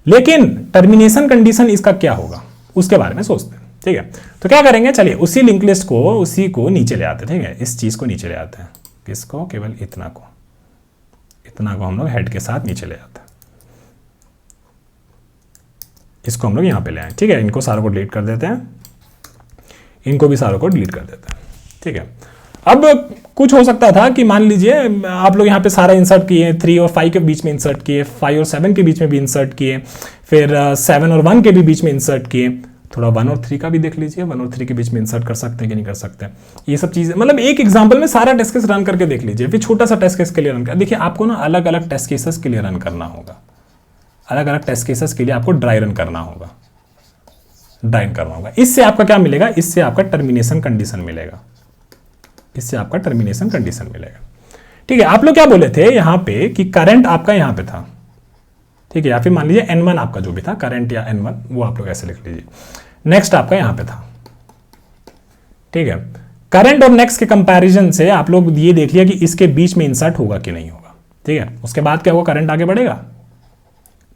लेकिन टर्मिनेशन कंडीशन इसका क्या होगा उसके बारे में सोचते हैं। ठीक है, तो क्या करेंगे, चलिए उसी लिंक लिस्ट को उसी को नीचे ले आते हैं। ठीक है, इस चीज को नीचे ले आते हैं, किसको, केवल इतना को हम लोग हेड के साथ नीचे ले आते हैं, इसको हम लोग यहां पे ले आए। ठीक है, इनको सारों को डिलीट कर देते हैं, इनको भी सारों को डिलीट कर देते हैं। ठीक है, अब कुछ हो सकता था कि मान लीजिए आप लोग यहाँ पे सारा इंसर्ट किए, 3 और 5 के बीच में इंसर्ट किए, 5 और 7 के बीच में भी इंसर्ट किए, फिर 7 और 1 के भी बीच में इंसर्ट किए, थोड़ा 1 और 3 का भी देख लीजिए, 1 और 3 के बीच में इंसर्ट कर सकते हैं कि नहीं कर सकते, ये सब चीजें मतलब एक एग्जाम्पल में सारा टेस्ट केस रन करके देख लीजिए, फिर छोटा सा टेस्ट केस के लिए रन कर। देखिए आपको ना अलग अलग टेस्ट केसेस के लिए रन करना होगा, अलग अलग टेस्ट केसेस के लिए आपको ड्राई रन करना होगा, इससे आपका क्या मिलेगा, इससे आपका टर्मिनेशन कंडीशन मिलेगा, ठीक है। आप लोग क्या बोले थे यहां पे कि करंट आपका यहां पे था, ठीक है, या फिर मान लीजिए N1 आपका जो भी था, करंट या N1 वो आप लोग ऐसे लिख लीजिए, नेक्स्ट आपका यहां पे था। ठीक है, करंट और नेक्स्ट के कंपैरिजन से आप लोग ये देख लिया कि इसके बीच में इंसर्ट होगा कि नहीं होगा। ठीक है, उसके बाद क्या होगा, करंट आगे बढ़ेगा,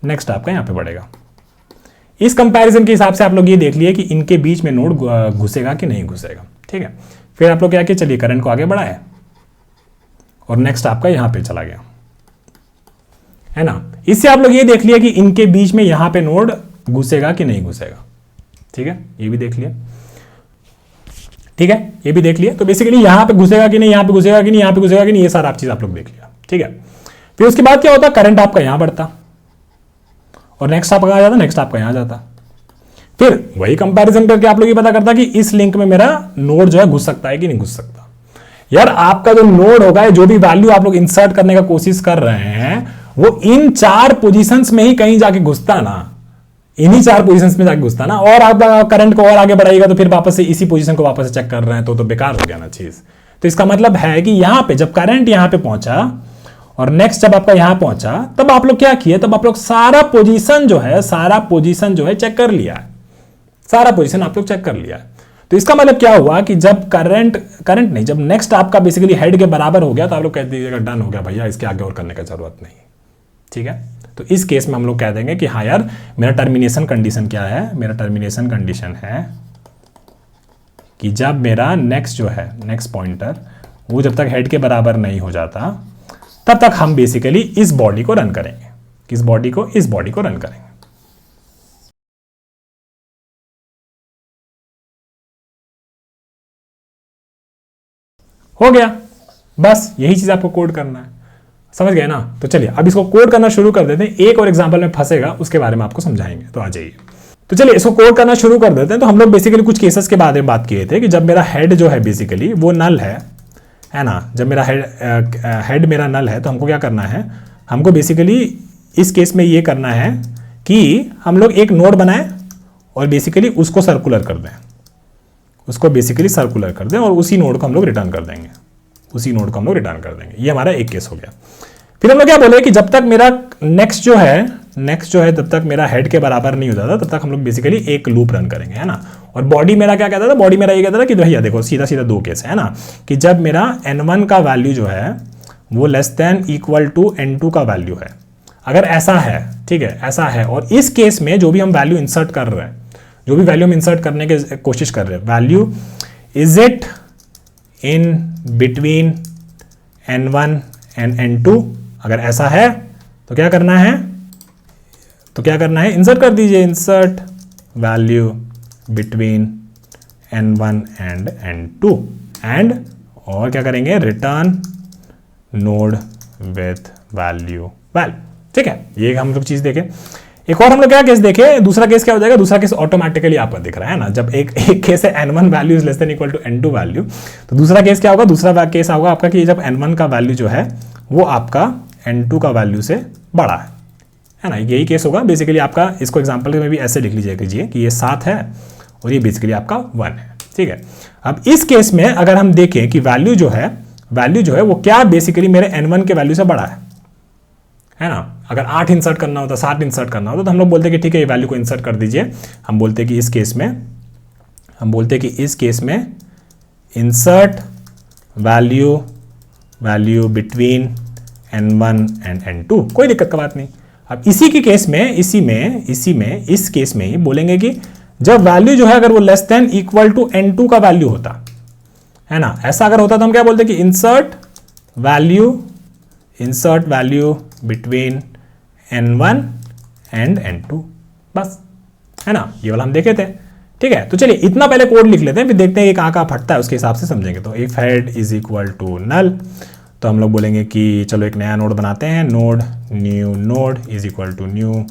नेक्स्ट आपका यहां पे बढ़ेगा। इस कंपैरिजन के हिसाब से आप लोग ये देख लिए कि इनके बीच में नोड घुसेगा कि नहीं घुसेगा। ठीक है, फिर आप लोग क्या किए, चलिए करंट को आगे बढ़ाए और नेक्स्ट आपका यहां पे चला गया, है ना। इससे आप लोग ये देख लिया कि इनके बीच में यहां पे नोड घुसेगा कि नहीं घुसेगा। ठीक है, ये भी देख लिया, ठीक है, ये भी देख लिया। तो बेसिकली यहां पे घुसेगा कि नहीं, यहां पे घुसेगा कि नहीं, यहां पे घुसेगा कि नहीं, ये सारा आप चीज आप लोग देख लिया। ठीक है, फिर उसके बाद क्या होता, करंट आपका यहां बढ़ता और नेक्स्ट आपका आ जाता, नेक्स्ट आपका यहां जाता। फिर वही कंपैरिजन करके आप लोग ये पता करता कि इस लिंक में मेरा नोड जो है घुस सकता है कि नहीं घुस सकता। यार आपका जो नोड होगा, जो भी वैल्यू आप लोग इंसर्ट करने का कोशिश कर रहे हैं, वो इन 4 पोजीशंस में ही कहीं जाके घुसता ना, इन्हीं 4 पोजीशंस में जाके घुसता ना, और आप करंट को और आगे बढ़ाइएगा तो फिर वापस से इसी पोजीशन को वापस से चेक कर रहे हैं तो बेकार हो गया ना चीज। तो इसका मतलब है कि यहां पे जब करंट यहां पे पहुंचा और नेक्स्ट जब आपका यहां पहुंचा, तब आप लोग क्या किए, तब आप लोग सारा पोजीशन जो है चेक कर लिया है, सारा पोजीशन आप लोग चेक कर लिया है। तो इसका मतलब क्या हुआ कि जब करंट नहीं, जब नेक्स्ट आपका बेसिकली हेड के बराबर हो गया तो आप लोग कह दीजिएगा डन हो गया भैया, इसके आगे और करने की जरूरत नहीं। ठीक है, तो इस केस में हम लोग कह देंगे कि हाँ यार मेरा टर्मिनेशन कंडीशन क्या है, मेरा टर्मिनेशन कंडीशन है कि जब मेरा नेक्स्ट जो है, नेक्स्ट पॉइंटर वो जब तक हेड के बराबर नहीं हो जाता तब तक हम बेसिकली इस बॉडी को रन करेंगे, किस बॉडी को, इस बॉडी को रन करेंगे। हो गया, बस यही चीज आपको कोड करना है, समझ गए ना। तो चलिए अब इसको कोड करना शुरू कर देते हैं, एक और एग्जांपल में फंसेगा उसके बारे में आपको समझाएंगे, तो आ जाइए। तो चलिए इसको कोड करना शुरू कर देते हैं। तो हम लोग बेसिकली कुछ केसेस के बारे में बात किए थे कि जब मेरा हेड जो है बेसिकली वो नल है ना, जब मेरा हेड मेरा नल है तो हमको क्या करना है, हमको बेसिकली इस केस में ये करना है कि हम लोग एक नोड बनाएं और बेसिकली उसको सर्कुलर कर दें, उसको बेसिकली सर्कुलर कर दें और उसी नोड को हम लोग रिटर्न कर देंगे, उसी नोड को हम लोग रिटर्न कर देंगे। ये हमारा एक केस हो गया। फिर हम लोग क्या बोले कि जब तक मेरा नेक्स्ट जो है तब तक मेरा हेड के बराबर नहीं हो जाता तब तक हम लोग बेसिकली एक लूप रन करेंगे, है ना। और बॉडी मेरा क्या कहता था, बॉडी मेरा ये कहता था कि भैया देखो सीधा सीधा 2 केस है ना, कि जब मेरा n1 का वैल्यू जो है वो less than equal to n2 का वैल्यू है, अगर ऐसा है, ठीक है ऐसा है, और इस केस में जो भी हम वैल्यू इंसर्ट कर रहे हैं, जो भी वैल्यू हम इंसर्ट करने की कोशिश कर रहे हैं, value is it in between n1 and n2, अगर ऐसा है तो क्या करना है, इंसर्ट कर दीजिए, insert value between n1 and n2 and, और क्या करेंगे, रिटर्न नोड विथ वैल्यू। ठीक है, ये हम लोग चीज देखें। एक और हम लोग क्या केस देखे, दूसरा केस क्या हो जाएगा, दूसरा केस ऑटोमेटिकली आपको दिख रहा है ना, जब एक केस है n1 value is less than equal to n2 value, तो दूसरा केस क्या होगा, दूसरा केस होगा आपका कि जब n1 का वैल्यू जो है वो आपका n2 का वैल्यू से बड़ा है ना, यही केस होगा बेसिकली आपका। इसको एग्जांपल में भी ऐसे लिख लीजिए कि ये 7 है और ये बेसिकली आपका 1 है। ठीक है, अब इस केस में अगर हम देखें कि वैल्यू जो है वो क्या बेसिकली मेरे n1 के वैल्यू से बड़ा है ना। अगर 8 इंसर्ट करना होता, 7 इंसर्ट करना होता तो हम लोग बोलते कि ठीक है ये वैल्यू को इंसर्ट कर दीजिए, हम बोलते कि इस केस में insert value between n1 and n2, कोई दिक्कत का बात नहीं। अब इसी के केस में इस केस में ही बोलेंगे कि जब वैल्यू जो है अगर वो less than equal to n2 का वैल्यू होता है ना, ऐसा अगर होता तो हम क्या बोलते कि insert value between n1 and n2, बस, है ना, ये वाला हम देखे थे। ठीक है, तो चलिए इतना पहले कोड लिख लेते हैं, फिर देखते हैं ये कहाँ फटता है, उसके हिसाब से समझेंगे। तो if head is equal to null, तो हम लोग बोलेंगे कि चलो एक नया नोड बनाते हैं, new node is equal to new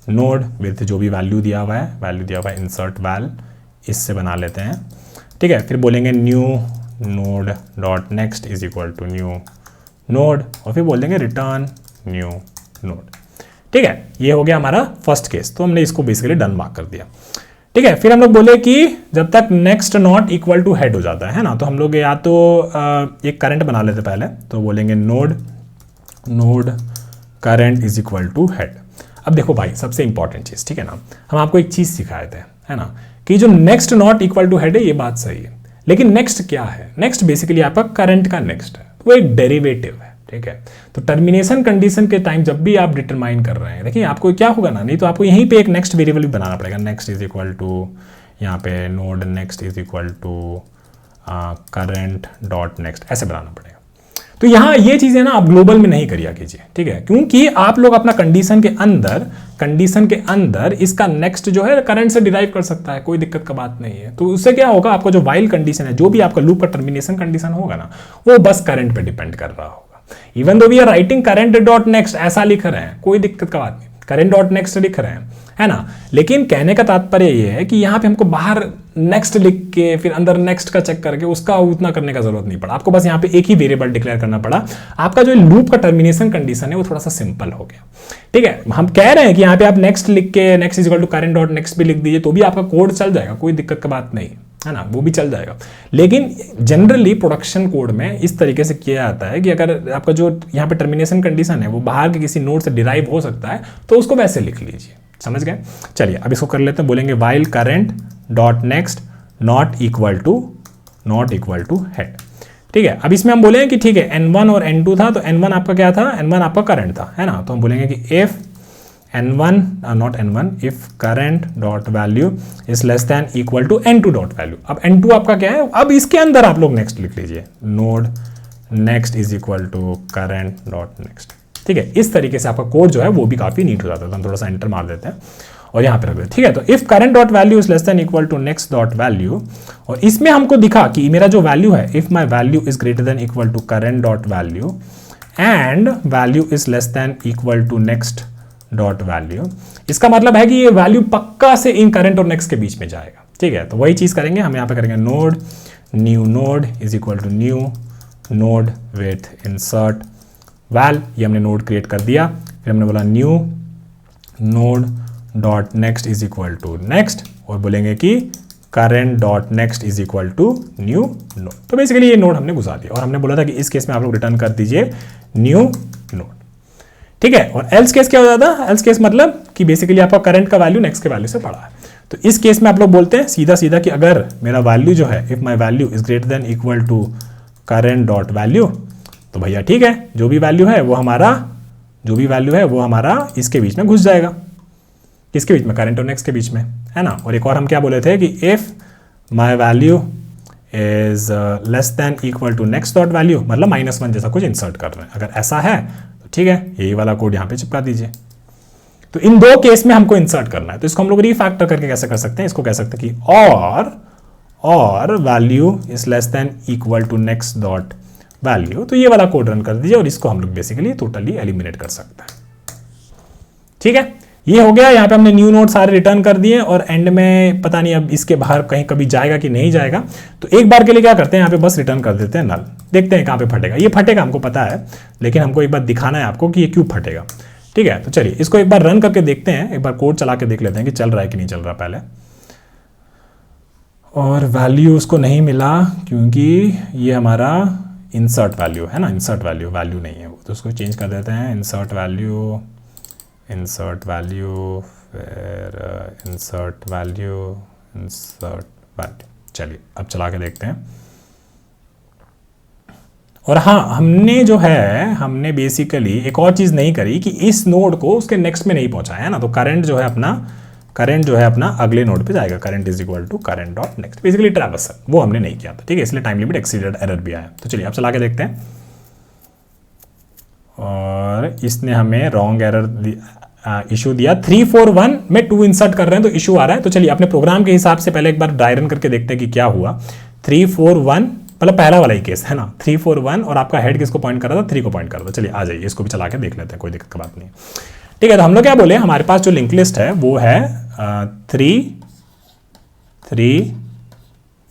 node with जो भी वैल्यू दिया हुआ है इंसर्ट वैल, इससे बना लेते हैं। ठीक है, फिर बोलेंगे new node dot next is equal to new node, और फिर बोल देंगे रिटर्न न्यू नोड। ठीक है, ये हो गया हमारा फर्स्ट केस, तो हमने इसको बेसिकली डन मार्क कर दिया। ठीक है, फिर हम लोग बोले कि जब तक next not equal to head हो जाता है ना, तो हम लोग या तो एक करंट बना लेते पहले, तो बोलेंगे node current is equal to head. अब देखो भाई सबसे इंपॉर्टेंट चीज, ठीक है ना, हम आपको एक चीज सिखाए थे, है ना, कि जो next not equal to head है ये बात सही है, लेकिन नेक्स्ट क्या है, नेक्स्ट बेसिकली आपका करंट का नेक्स्ट है, वो एक डेरिवेटिव है। ठीक है, तो टर्मिनेशन कंडीशन के टाइम जब भी आप डिटरमाइन कर रहे हैं, देखिए आपको क्या होगा ना, नहीं तो आपको यहीं पे एक नेक्स्ट वेरिएबल भी बनाना पड़ेगा, नेक्स्ट इज इक्वल टू, यहाँ पे node next is equal to current dot next, ऐसे बनाना पड़ेगा। तो यहाँ ये चीजें ना आप ग्लोबल में नहीं करिए कीजिए, ठीक है, क्योंकि आप लोग अपना कंडीशन के अंदर इसका नेक्स्ट जो है करंट से डिराइव कर सकता है, कोई दिक्कत का बात नहीं है। तो उससे क्या होगा, आपका जो वाइल कंडीशन है, जो भी आपका लूप का टर्मिनेशन कंडीशन होगा ना, वो बस करंट पे डिपेंड कर रहा होगा। Even though we are writing current dot next ऐसा लिख रहे हैं, कोई दिक्कत का बात नहीं, करंट डॉट नेक्स्ट लिख रहे हैं, है ना। लेकिन कहने का तात्पर्य ये है कि यहाँ पे हमको बाहर नेक्स्ट लिख के फिर अंदर नेक्स्ट का चेक करके उसका उतना करने का जरूरत नहीं पड़ा, आपको बस यहाँ पे एक ही वेरिएबल डिक्लेयर करना पड़ा। आपका जो लूप का टर्मिनेशन कंडीशन है वो थोड़ा सा सिंपल हो गया, ठीक है। हम कह रहे हैं कि यहाँ पे आप नेक्स्ट लिख के next is equal to current dot next भी लिख दीजिए तो भी आपका कोड चल जाएगा, कोई दिक्कत की बात नहीं है ना, वो भी चल जाएगा। लेकिन जनरली प्रोडक्शन कोड में इस तरीके से किया जाता है कि अगर आपका जो यहाँ पे टर्मिनेशन कंडीशन है वो बाहर के किसी नोड से डिराइव हो सकता है तो उसको वैसे लिख लीजिए, समझ गए। चलिए अब इसको कर लेते हैं, बोलेंगे while current dot next not equal to head, ठीक है। अब इसमें हम बोलेंगे कि ठीक है n1 और n2 था, तो n1 आपका क्या था, n1 आपका करंट था, है ना। तो हम बोलेंगे कि if if current dot value is less than equal to n2 dot value। अब n2 आपका क्या है, अब इसके अंदर आप लोग नेक्स्ट लिख लीजिए, node next is equal to current dot next, ठीक है। इस तरीके से आपका कोड जो है वो भी काफी नीट हो जाता है। तो हम थोड़ा सा एंटर मार देते हैं और यहाँ पे रख देते हैं, ठीक है। तो if current dot value is less than equal to next dot value, और इसमें हमको दिखा कि मेरा जो वैल्यू है, if my value is greater than equal to current dot value and value is less than equal to next dot value, इसका मतलब है कि ये वैल्यू पक्का से इन करंट और नेक्स्ट के बीच में जाएगा, ठीक है। तो वही चीज करेंगे हम यहाँ पे, करेंगे node new node is equal to new node with insert val, ये हमने नोड क्रिएट कर दिया। फिर हमने बोला new node dot next is equal to next, और बोलेंगे कि current dot next is equal to new node. तो बेसिकली ये नोड हमने घुसा दिया, और हमने बोला था कि इस केस में आप लोग रिटर्न कर दीजिए न्यू नोड, ठीक है। और एल्स केस क्या हो जाता है, एल्स केस मतलब कि बेसिकली आपका करंट का वैल्यू नेक्स्ट के वैल्यू से बड़ा है। तो इस केस में आप लोग बोलते हैं सीधा सीधा कि अगर मेरा वैल्यू जो है, if my value is greater than equal to current dot value, तो भैया ठीक है, जो भी वैल्यू है वो हमारा इसके बीच में घुस जाएगा, किसके बीच में, करंट और नेक्स्ट के बीच में, है ना। और एक और हम क्या बोले थे कि if my value is less than equal to next dot value, मतलब -1 जैसा कुछ इंसर्ट कर रहे हैं। अगर ऐसा है तो ठीक है, यही वाला कोड यहाँ पे चिपका दीजिए। तो इन दो केस में हमको इंसर्ट करना है, तो इसको हम लोग रीफैक्टर करके कैसे कर सकते हैं, इसको कह सकते हैं कि और value is less than equal to next dot value, तो ये वाला कोड रन कर दीजिए और इसको हम लोग बेसिकली टोटली एलिमिनेट कर सकते हैं, ठीक है। ये हो गया, यहाँ पे हमने न्यू नोड सारे रिटर्न कर दिए, और एंड में पता नहीं अब इसके बाहर कहीं कभी जाएगा कि नहीं जाएगा, तो एक बार के लिए क्या करते हैं, यहाँ पे बस रिटर्न कर देते हैं नल, देखते हैं कहाँ पे फटेगा। ये फटेगा हमको पता है, लेकिन हमको एक बार दिखाना है आपको कि ये क्यों फटेगा, ठीक है। तो चलिए इसको एक बार रन करके देखते हैं, एक बार कोड चला के देख लेते हैं कि चल रहा है कि नहीं चल रहा पहले। और वैल्यू उसको नहीं मिला क्योंकि ये हमारा इंसर्ट वैल्यू है ना, इंसर्ट वैल्यू नहीं है वो, तो उसको चेंज कर देते हैं, इंसर्ट वैल्यू फिर इंसर्ट वैल्यू। चलिए अब चला के देखते हैं। और हाँ, हमने बेसिकली एक और चीज नहीं करी कि इस नोड को उसके नेक्स्ट में नहीं पहुंचाया है ना, तो करंट जो है अपना अगले नोड पे जाएगा, current is equal to current dot next, basically traversal वो हमने नहीं किया था, ठीक है। इसलिए टाइम लिमिट एक्सीडेड एरर भी आया। तो चलिए अब चला के देखते हैं। और इसने हमें रॉन्ग एरर इशू दिया, 341 में 2 इंसर्ट कर रहे हैं तो इशू आ रहा है। तो चलिए अपने प्रोग्राम के हिसाब से पहले एक बार ड्राई रन करके देखते हैं कि क्या हुआ। 341 मतलब पहला वाला ही केस है ना, 341, और आपका हेड किसको पॉइंट कर रहा था, 3 को पॉइंट कर रहा था। चलिए आ जाइए, इसको भी चला के देख लेते हैं, कोई दिक्कत की बात नहीं, ठीक है। तो हम लोग क्या बोले, हमारे पास जो लिंक लिस्ट है वो है 3, 3,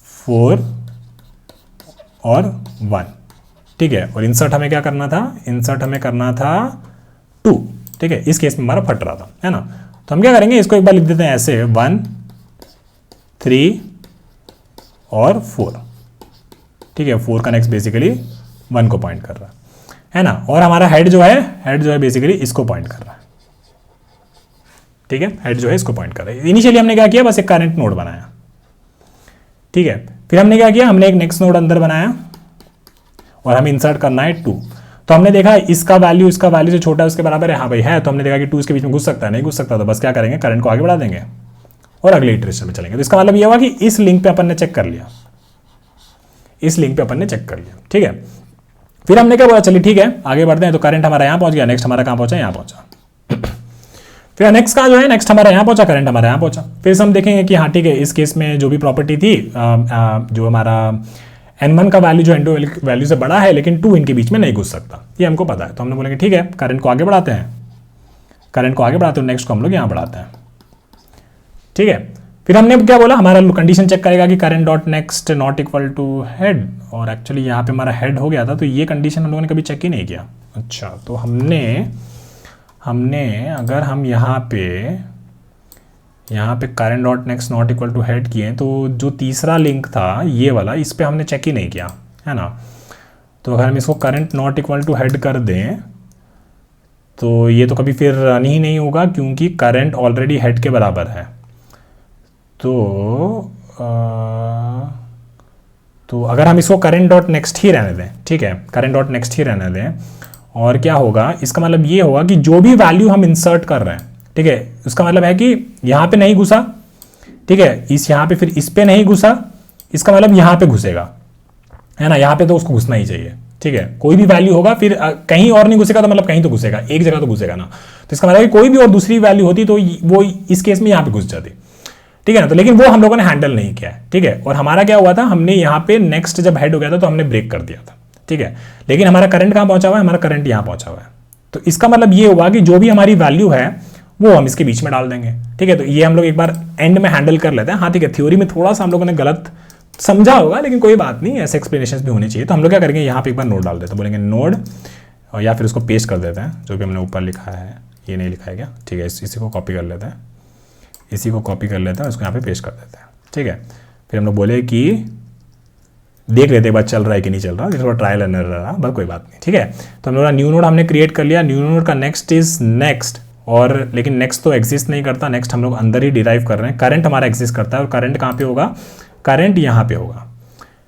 4 और 1, ठीक है। और इंसर्ट हमें क्या करना था, इंसर्ट हमें करना था 2, ठीक है। इस केस में हमारा फट रहा था, है ना। तो हम क्या करेंगे, इसको एक बार लिख देते हैं ऐसे, 1, 3 और 4, ठीक है। 4 का नेक्स्ट बेसिकली 1 को पॉइंट कर रहा है ना। और हमारा हेड जो है बेसिकली इसको पॉइंट कर रहा है, ठीक है। हेड जो है इसको पॉइंट कर रहा है। इनिशियली हमने क्या किया, बस एक करंट नोड बनाया, ठीक है। फिर हमने क्या किया, हमने एक नेक्स्ट नोड अंदर बनाया और हमें इंसर्ट करना है 2। तो हमने देखा इसका वैल्यू से छोटा है, उसके बराबर है, हाँ भाई है। तो हमने देखा कि 2 इसके बीच में घुस सकता है, नहीं घुस सकता, तो बस क्या करेंगे, करंट को आगे बढ़ा देंगे और अगले इटरेशन में चलेंगे। तो इसका मतलब ये हुआ कि इस लिंक पे अपन ने चेक कर लिया, ठीक है। फिर हमने क्या बोला, चलिए ठीक है आगे बढ़ते हैं। तो करंट हमारा यहाँ पहुंच गया, नेक्स्ट हमारा कहाँ पहुंचा, यहाँ पहुंचा। फिर नेक्स्ट का जो है, नेक्स्ट हमारा यहाँ पहुंचा, करंट हमारा यहाँ पहुंचा। फिर हम देखेंगे कि हाँ ठीक है, इस केस में जो भी प्रॉपर्टी थी, जो हमारा n1 का वैल्यू जो n2 वैल्यू से बड़ा है, लेकिन 2 इनके बीच में नहीं घुस सकता, ये हमको पता है। तो हमने बोलेंगे ठीक है, करंट को आगे बढ़ाते हैं, करंट को आगे बढ़ाते हो, नेक्स्ट को हम लोग यहाँ बढ़ाते हैं, ठीक है। फिर हमने क्या बोला, हमारा कंडीशन चेक करेगा कि current dot next not equal to head, और एक्चुअली यहाँ पे हमारा हेड हो गया था, तो ये कंडीशन हम लोगों ने कभी चेक ही नहीं किया। अच्छा, तो हमने अगर हम यहाँ पे current dot next not equal to head किए, तो जो तीसरा लिंक था ये वाला, इस पर हमने चेक ही नहीं किया, है ना। तो अगर हम इसको current not equal to head कर दें तो ये तो कभी फिर रन ही नहीं होगा, क्योंकि करंट ऑलरेडी हेड के बराबर है। तो अगर हम इसको करंट डॉट नेक्स्ट ही रहने दें, ठीक है, करंट डॉट नेक्स्ट ही रहने दें, और क्या होगा, इसका मतलब ये होगा कि जो भी वैल्यू हम इंसर्ट कर रहे हैं, ठीक है, उसका मतलब है कि यहाँ पे नहीं घुसा, ठीक है, यहाँ पे फिर इस पे नहीं घुसा, इसका मतलब यहाँ पे घुसेगा, है ना, यहाँ पे तो उसको घुसना ही चाहिए, ठीक है। कोई भी वैल्यू होगा फिर कहीं और नहीं घुसेगा, तो मतलब कहीं तो घुसेगा, एक जगह तो घुसेगा ना। तो इसका मतलब है कि कोई भी और दूसरी वैल्यू होती तो वो इस केस में यहाँ पे घुस जाती, ठीक है ना। तो लेकिन वो हम लोगों ने हैंडल नहीं किया है, ठीक है। और हमारा क्या हुआ था, हमने यहाँ पे नेक्स्ट जब हेड हो गया था तो हमने ब्रेक कर दिया था, ठीक है। लेकिन हमारा करंट कहाँ पहुंचा हुआ है, हमारा करंट यहाँ पहुंचा हुआ है। तो इसका मतलब ये हुआ कि जो भी हमारी वैल्यू है वो हम इसके बीच में डाल देंगे, ठीक है। तो ये हम लोग एक बार एंड में हैंडल कर लेते हैं। हाँ, ठीक है, थ्योरी में थोड़ा सा हम लोगों ने गलत समझा होगा, लेकिन कोई बात नहीं, ऐसे एक्सप्लेनेशन भी होनी चाहिए। तो हम लोग क्या करेंगे, यहाँ पे एक बार नोड डाल देते हैं, बोलेंगे नोड, और या फिर उसको पेस्ट कर देते हैं, जो भी हमने ऊपर लिखा है, ये नहीं लिखा है क्या, ठीक है, इसी को कॉपी कर लेते हैं, इसी को कॉपी कर लेते हैं, उसको यहाँ पे पेस्ट कर देते हैं, ठीक है। फिर हम लोग बोले कि देख लेते हैं बात चल रहा है कि नहीं चल रहा, थोड़ा ट्रायल एंड एरर रहा, बस कोई बात नहीं, ठीक है। तो हम लोग न्यू नोड हमने क्रिएट कर लिया, न्यू नोड का नेक्स्ट इज नेक्स्ट, और लेकिन नेक्स्ट तो एग्जिस्ट नहीं करता, नेक्स्ट हम लोग अंदर ही डिराइव कर रहे हैं। करंट हमारा एग्जिस्ट करता है, और करंट कहाँ पे होगा, करंट यहाँ पे होगा,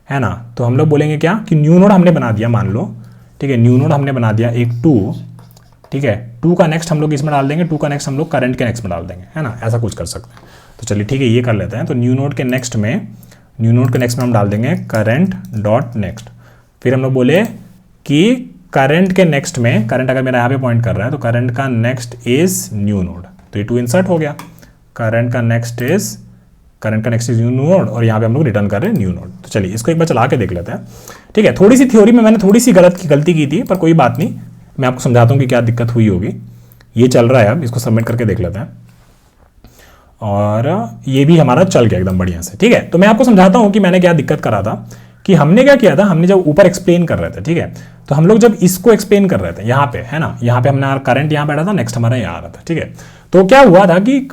है ना। तो हम लोग बोलेंगे क्या कि न्यू नोड हमने बना दिया, मान लो, ठीक है, न्यू नोड हमने बना दिया एक 2, ठीक है, 2 का नेक्स्ट हम लोग इसमें डाल देंगे, 2 का नेक्स्ट हम लोग करंट के नेक्स्ट में डाल देंगे, है ना, ऐसा कुछ कर सकते हैं। तो चलिए ठीक है, ये कर लेते हैं। तो न्यू नोड के नेक्स्ट में हम डाल देंगे करंट डॉट नेक्स्ट। फिर हम लोग बोले कि करंट के नेक्स्ट में, करंट अगर मेरा यहाँ पे पॉइंट कर रहा है, तो करंट का नेक्स्ट इज न्यू नोड, तो ये 2 इंसर्ट हो गया, करंट का नेक्स्ट इज न्यू नोड, और यहाँ पे हम लोग रिटर्न कर रहे हैं न्यू नोड। तो चलिए इसको एक बार चला के देख लेते हैं, ठीक है। थोड़ी सी थ्योरी में मैंने थोड़ी सी गलती की थी, पर कोई बात नहीं, मैं आपको समझाता हूँ कि क्या दिक्कत हुई होगी। ये चल रहा है, अब इसको सबमिट करके देख लेते हैं, और ये भी हमारा चल गया एकदम बढ़िया से, ठीक है। तो मैं आपको समझाता हूँ कि मैंने क्या दिक्कत करा था, कि हमने क्या किया था, हमने जब ऊपर एक्सप्लेन कर रहे थे, ठीक है, तो हम लोग जब इसको एक्सप्लेन कर रहे थे यहाँ पे, है ना, यहाँ पे हमने करंट यहाँ बैठा था, नेक्स्ट हमारा यहाँ आ रहा था, ठीक है। तो क्या हुआ था कि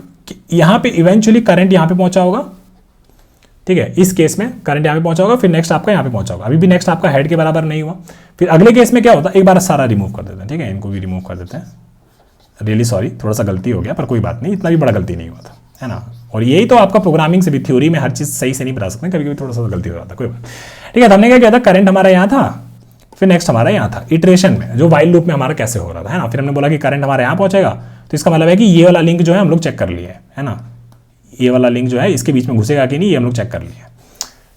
यहाँ पे इवेंचुअली करंट यहाँ पे पहुंचा होगा, ठीक है, इस केस में करंट यहाँ पे पहुंचा होगा, फिर नेक्स्ट आपका यहाँ पे पहुंचा होगा, अभी भी नेक्स्ट आपका हेड के बराबर नहीं हुआ। फिर अगले केस में क्या होता है, एक बार सारा रिमूव कर देते हैं, ठीक है, इनको भी रिमूव कर देते हैं, रियली सॉरी, थोड़ा सा गलती हो गया, पर कोई बात नहीं, इतना भी बड़ा गलती नहीं हुआ था, है ना। और यही तो आपका प्रोग्रामिंग से भी, थ्योरी में हर चीज सही से नहीं बता सकते, कभी कभी थोड़ा सा गलती हो जाता है, कोई बात, ठीक है। तो हमने क्या किया था, करंट हमारा यहाँ था, फिर नेक्स्ट हमारा यहाँ था, इटरेशन में जो वाइल लूप में हमारा कैसे हो रहा था, है ना। फिर हमने बोला कि करंट हमारे यहाँ पहुंचेगा, तो इसका मतलब है कि ये वाला लिंक जो है हम लोग चेक कर लिए, है ना, ये वाला लिंक जो है इसके बीच में घुसेगा कि नहीं, ये हम लोग चेक कर लिए,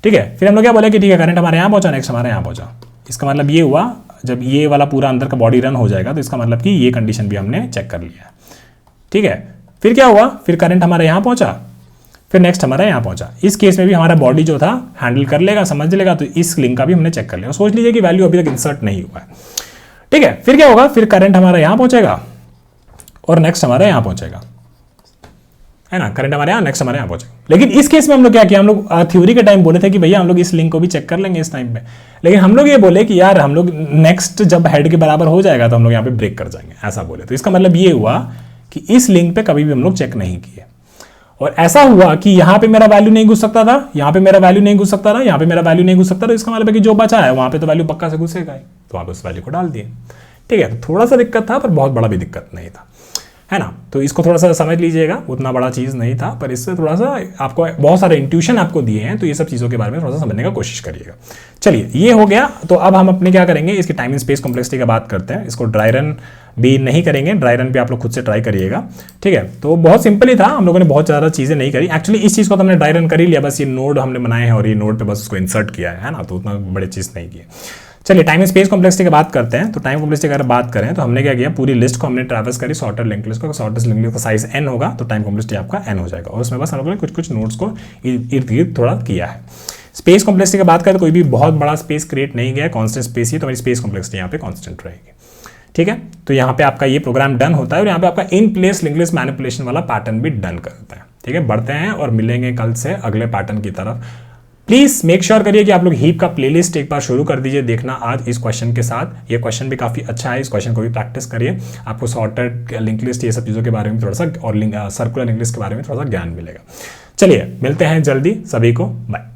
ठीक है। फिर हम लोग क्या बोले कि ठीक है, करंट हमारे यहाँ पहुंचा, नेक्स्ट हमारे यहाँ पहुंचा। इसका मतलब ये हुआ, जब ये वाला पूरा अंदर का बॉडी रन हो जाएगा, तो इसका मतलब कि ये कंडीशन भी हमने चेक कर लिया, ठीक है। फिर क्या हुआ, फिर करंट हमारे यहाँ पहुंचा, फिर नेक्स्ट हमारा यहाँ पहुंचा। इस केस में भी हमारा बॉडी जो था हैंडल कर लेगा, समझ लेगा, तो इस लिंक का भी हमने चेक कर लिया। सोच लीजिए कि वैल्यू अभी तक इंसर्ट नहीं हुआ है, ठीक है। फिर क्या होगा, फिर करंट हमारा यहाँ पहुंचेगा, और नेक्स्ट हमारा यहाँ पहुंचेगा, है ना, करंट हमारे यहाँ, नेक्स्ट हमारे यहाँ पहुंचेगा। लेकिन इस केस में हम लोग क्या किया, हम लोग थ्योरी के टाइम बोले थे कि भैया हम लोग इस लिंक को भी चेक कर लेंगे इस टाइम पे, लेकिन हम लोग ये बोले कि यार हम लोग नेक्स्ट जब हेड के बराबर हो जाएगा तो हम लोग यहाँ पे ब्रेक कर जाएंगे, ऐसा बोले। तो इसका मतलब ये हुआ कि इस लिंक पे कभी भी हम लोग चेक नहीं किए, और ऐसा हुआ कि यहाँ पे मेरा वैल्यू नहीं घुस सकता था, यहाँ पे मेरा वैल्यू नहीं घुस सकता था, यहाँ पे मेरा वैल्यू नहीं घुस सकता था। इसका मतलब है कि जो बचा है वहाँ पे तो वैल्यू पक्का से घुसेगा ही, तो वहाँ पे उस वैल्यू को डाल दिए, ठीक है। तो थोड़ा सा दिक्कत था, पर बहुत बड़ा भी दिक्कत नहीं था, है ना। तो इसको थोड़ा सा समझ लीजिएगा, उतना बड़ा चीज़ नहीं था, पर इससे थोड़ा सा आपको बहुत सारे इंट्यूशन आपको दिए हैं, तो ये सब चीज़ों के बारे में थोड़ा सा समझने का कोशिश करिएगा। चलिए ये हो गया। तो अब हम अपने क्या करेंगे, इसकी टाइम एंड स्पेस कॉम्प्लेक्सिटी की बात करते हैं। इसको ड्राई रन भी नहीं करेंगे, ड्राई रन भी आप लोग खुद से ट्राई करिएगा, ठीक है। तो बहुत सिंपल ही था, हम लोगों ने बहुत ज़्यादा चीज़ें नहीं करी। एक्चुअली इस चीज़ को तो हमने ड्राई रन कर ही लिया, बस ये नोड हमने बनाए हैं और ये नोड पे बस उसको इंसर्ट किया है ना, तो उतना बड़ी चीज़ नहीं की। चलिए टाइम स्पेस कॉम्प्लेक्सिटी की बात करते हैं। तो टाइम कॉम्प्लेक्सिटी की अगर बात करें तो हमने क्या किया, पूरी लिस्ट को हमने ट्रैवर्स करी, सॉर्टेड लिंक लिस्ट को। सॉर्टेड लिंक लिस्ट का साइज n होगा, तो टाइम कॉम्प्लेक्सिटी आपका n हो जाएगा, और उसमें बस हम लोगों ने कुछ कुछ नोड्स को इर्द गिर्द थोड़ा किया है। स्पेस कॉम्प्लेक्सिटी की बात करें तो कोई भी बहुत बड़ा स्पेस क्रिएट नहीं गया है, कॉन्स्टेंट स्पेस ही, तो हमारी स्पेस कॉम्प्लेक्सिटी यहाँ पे कॉन्स्टेंट रहेगी, ठीक है, तो यहाँ पे आपका ये प्रोग्राम डन होता है और यहाँ पे आपका in place link list manipulation वाला पैटर्न भी डन करता है। ठीक है, बढ़ते हैं और मिलेंगे कल से अगले पैटर्न की तरफ। प्लीज मेक श्योर करिए कि आप लोग हीप का प्लेलिस्ट एक बार शुरू कर दीजिए देखना आज इस क्वेश्चन के साथ। ये क्वेश्चन भी काफी अच्छा है, इस क्वेश्चन को भी प्रैक्टिस करिए, आपको सॉर्टेड लिंक लिस्ट ये सब चीजों के बारे में थोड़ा सा और सर्कुलर लिंक लिस्ट के बारे में थोड़ा सा ज्ञान मिलेगा। चलिए मिलते हैं जल्दी, सभी को बाय।